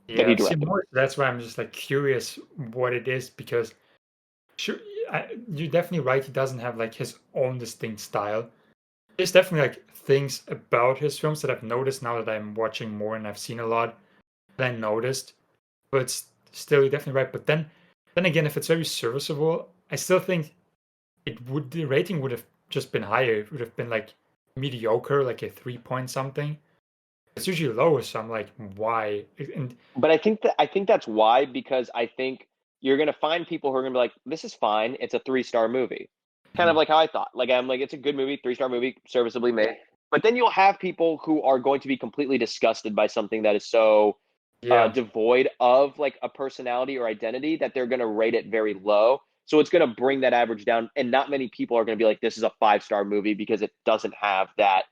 that he Yeah, see, directed. more that's why I'm just like curious what it is because sure, you're definitely right. He doesn't have like his own distinct style. There's definitely like things about his films that I've noticed now that I'm watching more and I've seen a lot that I noticed. But still, you're definitely right. But then again, if it's very serviceable, I still think the rating would have just been higher. It would have been like mediocre, like a 3 point something. It's usually lower, so I'm like, why? And But I think that's why because I think you're gonna find people who are gonna be like, this is fine. It's a 3-star movie. Kind of Mhm. like how I thought. Like I'm like, it's a good movie, 3-star movie, serviceably made. But then you'll have people who are going to be completely disgusted by something that is so Yeah. devoid of like a personality or identity that they're going to rate it very low. So it's going to bring that average down, and not many people are going to be like, "This is a 5-star movie" because it doesn't have that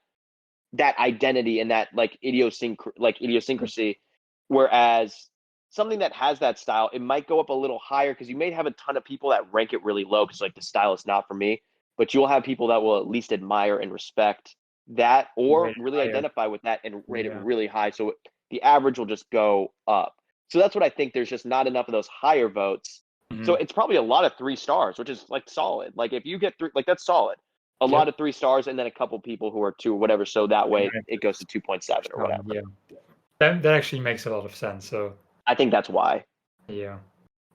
identity and that like idiosyncrasy. Whereas something that has that style, it might go up a little higher because you may have a ton of people that rank it really low because like the style is not for me. But you'll have people that will at least admire and respect that or Rate really higher. identify with that and rate it Yeah. really high. So the average will just go up. So that's what I think. There's just not enough of those higher votes. So Mhm. it's probably a lot of 3 stars, which is like solid. Like if you get three, like that's solid. A lot Yep. of 3 stars and then a couple people who are two, whatever. So that way it goes to 2.7 or Down, whatever. yeah. That actually makes a lot of sense. So I think that's why. Yeah.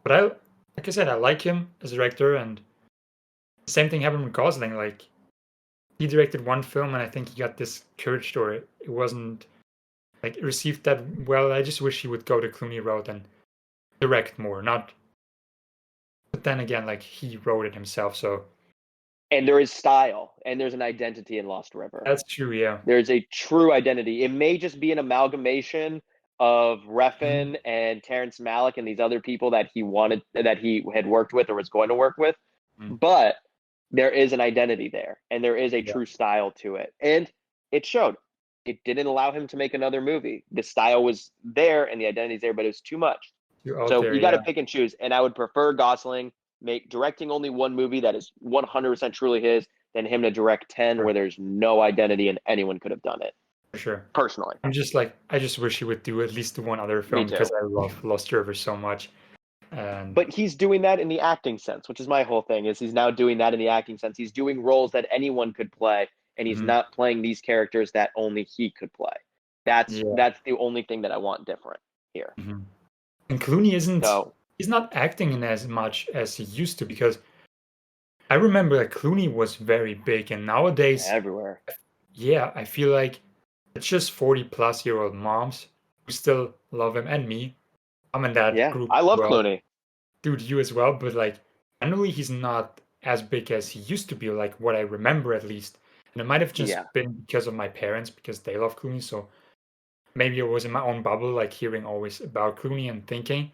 But like I said, I like him as a director, and the same thing happened with Gosling. Like he directed one film, and I think he got discouraged, or it wasn't like received that well. I just wish he would go the Clooney route and direct more, not. But then again, like he wrote it himself, so And there is style, and there's an identity in Lost River. that's true. Yeah. There's a true identity. It may just be an amalgamation of Mhm. Refn and Terrence Malick and these other people that he had worked with or was going to work with, Mhm. but there is an identity there, and there is a Yeah, true style to it, and it showed. It didn't allow him to make another movie. The style was there and the identity's there, but it was too much. you're out So there. you got to Yeah, pick and choose. And I would prefer Gosling directing only one movie that is 100% truly his than him to direct 10 sure, where there's no identity and anyone could have done it. for sure. Personally, I'm just like I just wish he would do at least one other me film too. because I love Lost River so much. And But he's doing that in the acting sense, which is my whole thing. Is he's now doing that in the acting sense. He's doing roles that anyone could play, and he's mhm, not playing these characters that only he could play. That's yeah, that's the only thing that I want different here. mhm. And Clooney isn't So he's not acting in as much as he used to because I remember that Clooney was very big, and nowadays, everywhere. yeah, I feel like it's just 40-plus-year-old moms who still love him and me. I'm in that Yeah, group I as love well. Clooney. Dude, you as well, but like generally he's not as big as he used to be, like what I remember at least. And it might have Yeah, just been because of my parents because they love Clooney, so maybe it was in my own bubble, like hearing always about Clooney and thinking.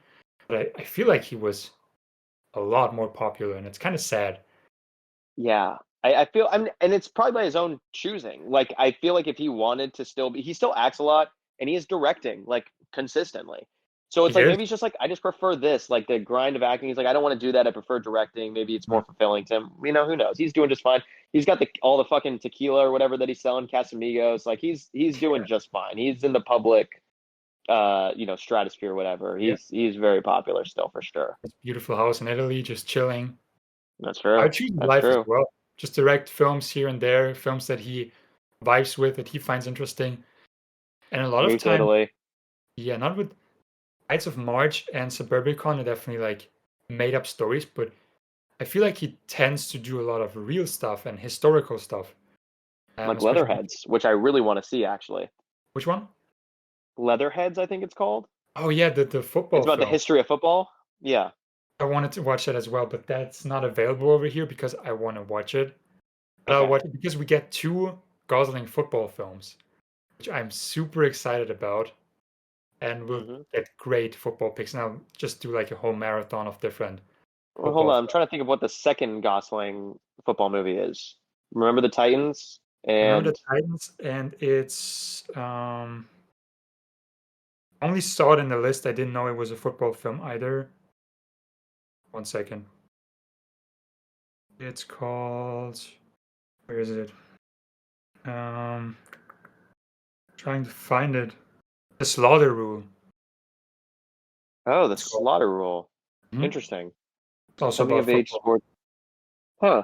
But I feel like he was a lot more popular, and it's kind of sad. yeah. I feel and it's probably by his own choosing. Like I feel like if he wanted to still be, he still acts a lot, and he is directing like consistently. So He it's like is, maybe he's just like I just prefer this, like the grind of acting. He's like I don't want to do that. I prefer directing. Maybe it's more mm, fulfilling to him. Who knows? He's doing just fine. He's got all the fucking tequila or whatever that he's selling, Casamigos. Like he's doing yeah, just fine. He's in the public, stratosphere, whatever. yeah. He's very popular still for sure. His beautiful house in Italy, just chilling. That's I true. choose his That's life as true. well. Just direct films here and there, films that he vibes with, that he finds interesting. And a lot of Move to time, Italy. yeah, not with Ides of March and Suburbicon are definitely like made up stories, but I feel like he tends to do a lot of real stuff and historical stuff. Like Especially Leatherheads, which I really want to see actually. which one? Leatherheads, I think it's called. Oh yeah, the It's football about the film. history of football. Yeah. I wanted to watch that as well, but that's not available over here because I want to watch it. But I'll Okay. watch it because we get two Gosling football films, which I'm super excited about, and we'll Hmm. get great football picks. And I'll just do like a whole marathon of different Well, hold football on. I'm films. trying to think of what the second Gosling football movie is. Remember the Titans? Remember And the Titans, and it's I only saw it in the list. I didn't know it was a football film either. One second. It's called. Where is it? Um, trying to find it. The Slaughter Rule. oh, the It's called. Slaughter Rule. Mhm. Interesting. It's also Coming about of age football. sport. Huh.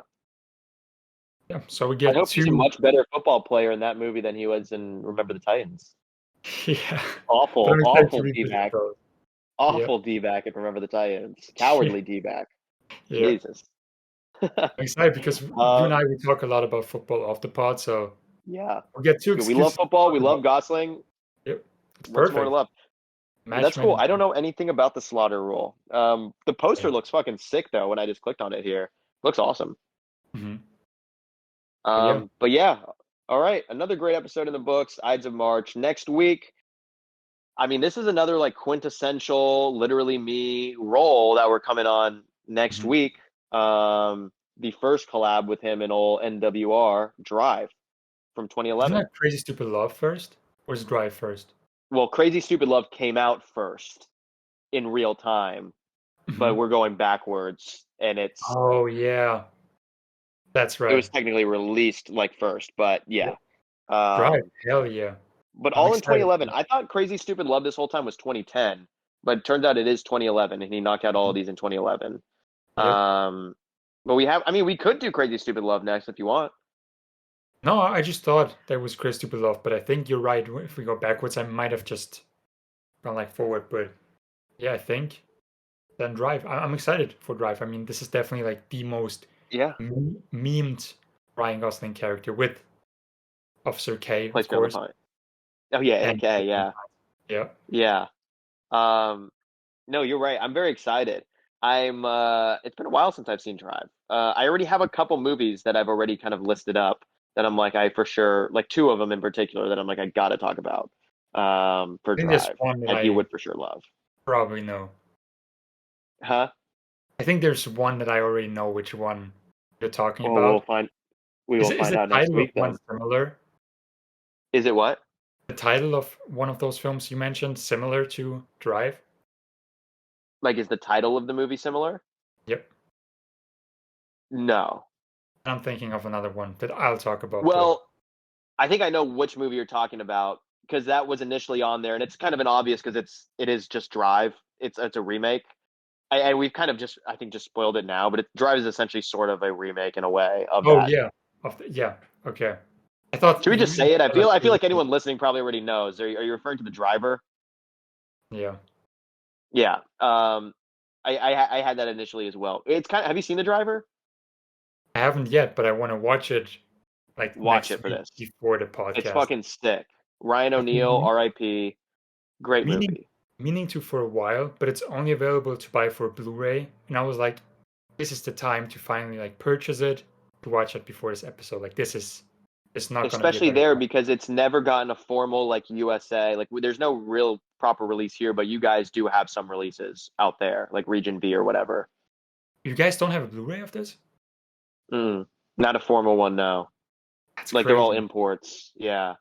Yeah. So we I get hope he's a two. much better football player in that movie than he was in Remember the Titans. Yeah. But Awful, I'm excited to awful D revisit back. those. Yeah. Awful D back if Remember the Titans. Yeah. Cowardly D back. Yeah. Jesus. I'm excited because you and um, I we talk a lot about football off the pod, so yeah. we'll get two Yeah, we love excuses to football. talk We about love Gosling. it. Yep. It's What's more to perfect. love? But Match that's made cool. in I don't heaven. know anything about the Slaughter Rule. The Yeah. poster looks fucking sick though. When I just clicked on it here, looks awesome. Mhm. But yeah. But yeah, all right. Another great episode in the books. Ides of March next week. I mean, this is another like quintessential, literally me role that we're coming on next Mhm. week. The first collab with him in old NWR Drive from Isn't 2011. that Crazy Stupid Love first? Or is Drive first? Well, Crazy Stupid Love came out first in real time, but Mhm. we're going backwards, and Oh, yeah. That's it right. was technically released like first, but yeah. Yep. Drive, Um, hell yeah. but I'm all in excited 2011. for it. I thought Crazy Stupid Love this whole time was 2010, but it turns out it is 2011, and he knocked out all of Mhm. these in 2011. Yep. Um, but I mean, we could do Crazy Stupid Love next if you want. No, I just thought that was Crazy Stupid Love, but I think you're right. If we go backwards, I might have just gone like forward, but yeah, I think. Then Drive. I'm excited for Drive. I mean, this is definitely like the most Yeah, memed Ryan Gosling character with Officer K, Place of Beyond the course, Pine. Oh yeah, and okay, yeah, yeah. yeah. Um, no, you're right. I'm very excited. It's been a while since I've seen Drive. I already have a couple movies that I've already kind of listed up that I'm like, I for sure, like two of them in particular that I'm like, I gotta talk about, for I think there's Drive, one that and you I would for sure love. probably know. Huh? I think there's one that I already know which one you're talking Well, about. we will Is find the out next title of week one then. similar? Is it what? The title of one of those films you mentioned similar to Drive? Like, is the title of the movie similar? Yep. No. I'm thinking of another one that I'll talk about, but Well, I think I know which movie you're talking about because that was initially on there, and it's kind of an obvious because it is just Drive. It's a remake. And we've kind of just I think just spoiled it now, but Drive is essentially sort of a remake in a way of oh that. yeah, yeah, okay. I thought Should we just you say it? said, like, I feel like remake. anyone listening probably already knows. Are you referring to the driver? Yeah. Yeah. I had that initially as well. It's kind of. Have you seen the driver? I haven't yet, but I want to watch it like Watch next it for week this. before the It's podcast. fucking sick. Ryan I've O'Neal, been R.I.P. Great meaning movie. meaning to for a while, but it's only available to buy for Blu-ray, and I was like, this is the time to finally like purchase it to watch it before this episode. Like this is it's not gonna be Especially there available. because it's never gotten a formal like USA. Like there's no real proper release here, but you guys do have some releases out there, like Region B or whatever. You guys don't have a Blu-ray of this? Mm, not a formal one, no. That's Like they're all crazy. imports. Yeah.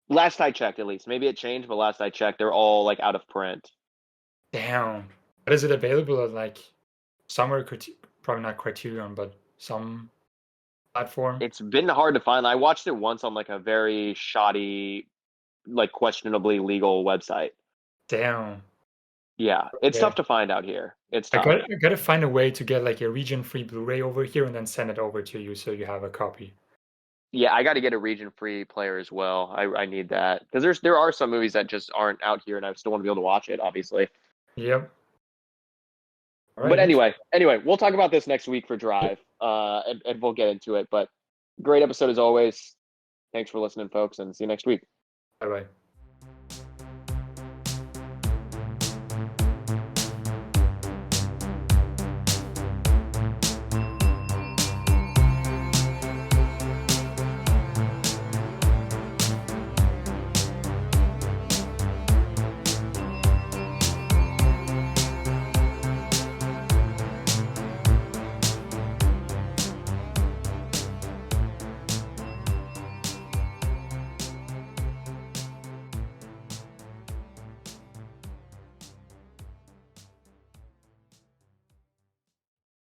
Last I checked, at least. Maybe it changed, but last I checked, they're all like out of print. Damn. But is it available at like somewhere probably not Criterion, but some platform? It's been hard to find. I watched it once on like a very shoddy, like questionably legal website. Damn. Yeah, it's Okay. tough to find out here. It's tough. I gotta find a way to get like a region-free Blu-ray over here and then send it over to you so you have a copy. Yeah, I got to get a region free player as well. I need that because there are some movies that just aren't out here, and I still want to be able to watch it, obviously. Yep. All But right, anyway, we'll talk about this next week for Drive, and we'll get into it. But great episode as always. Thanks for listening, folks, and see you next week. bye bye.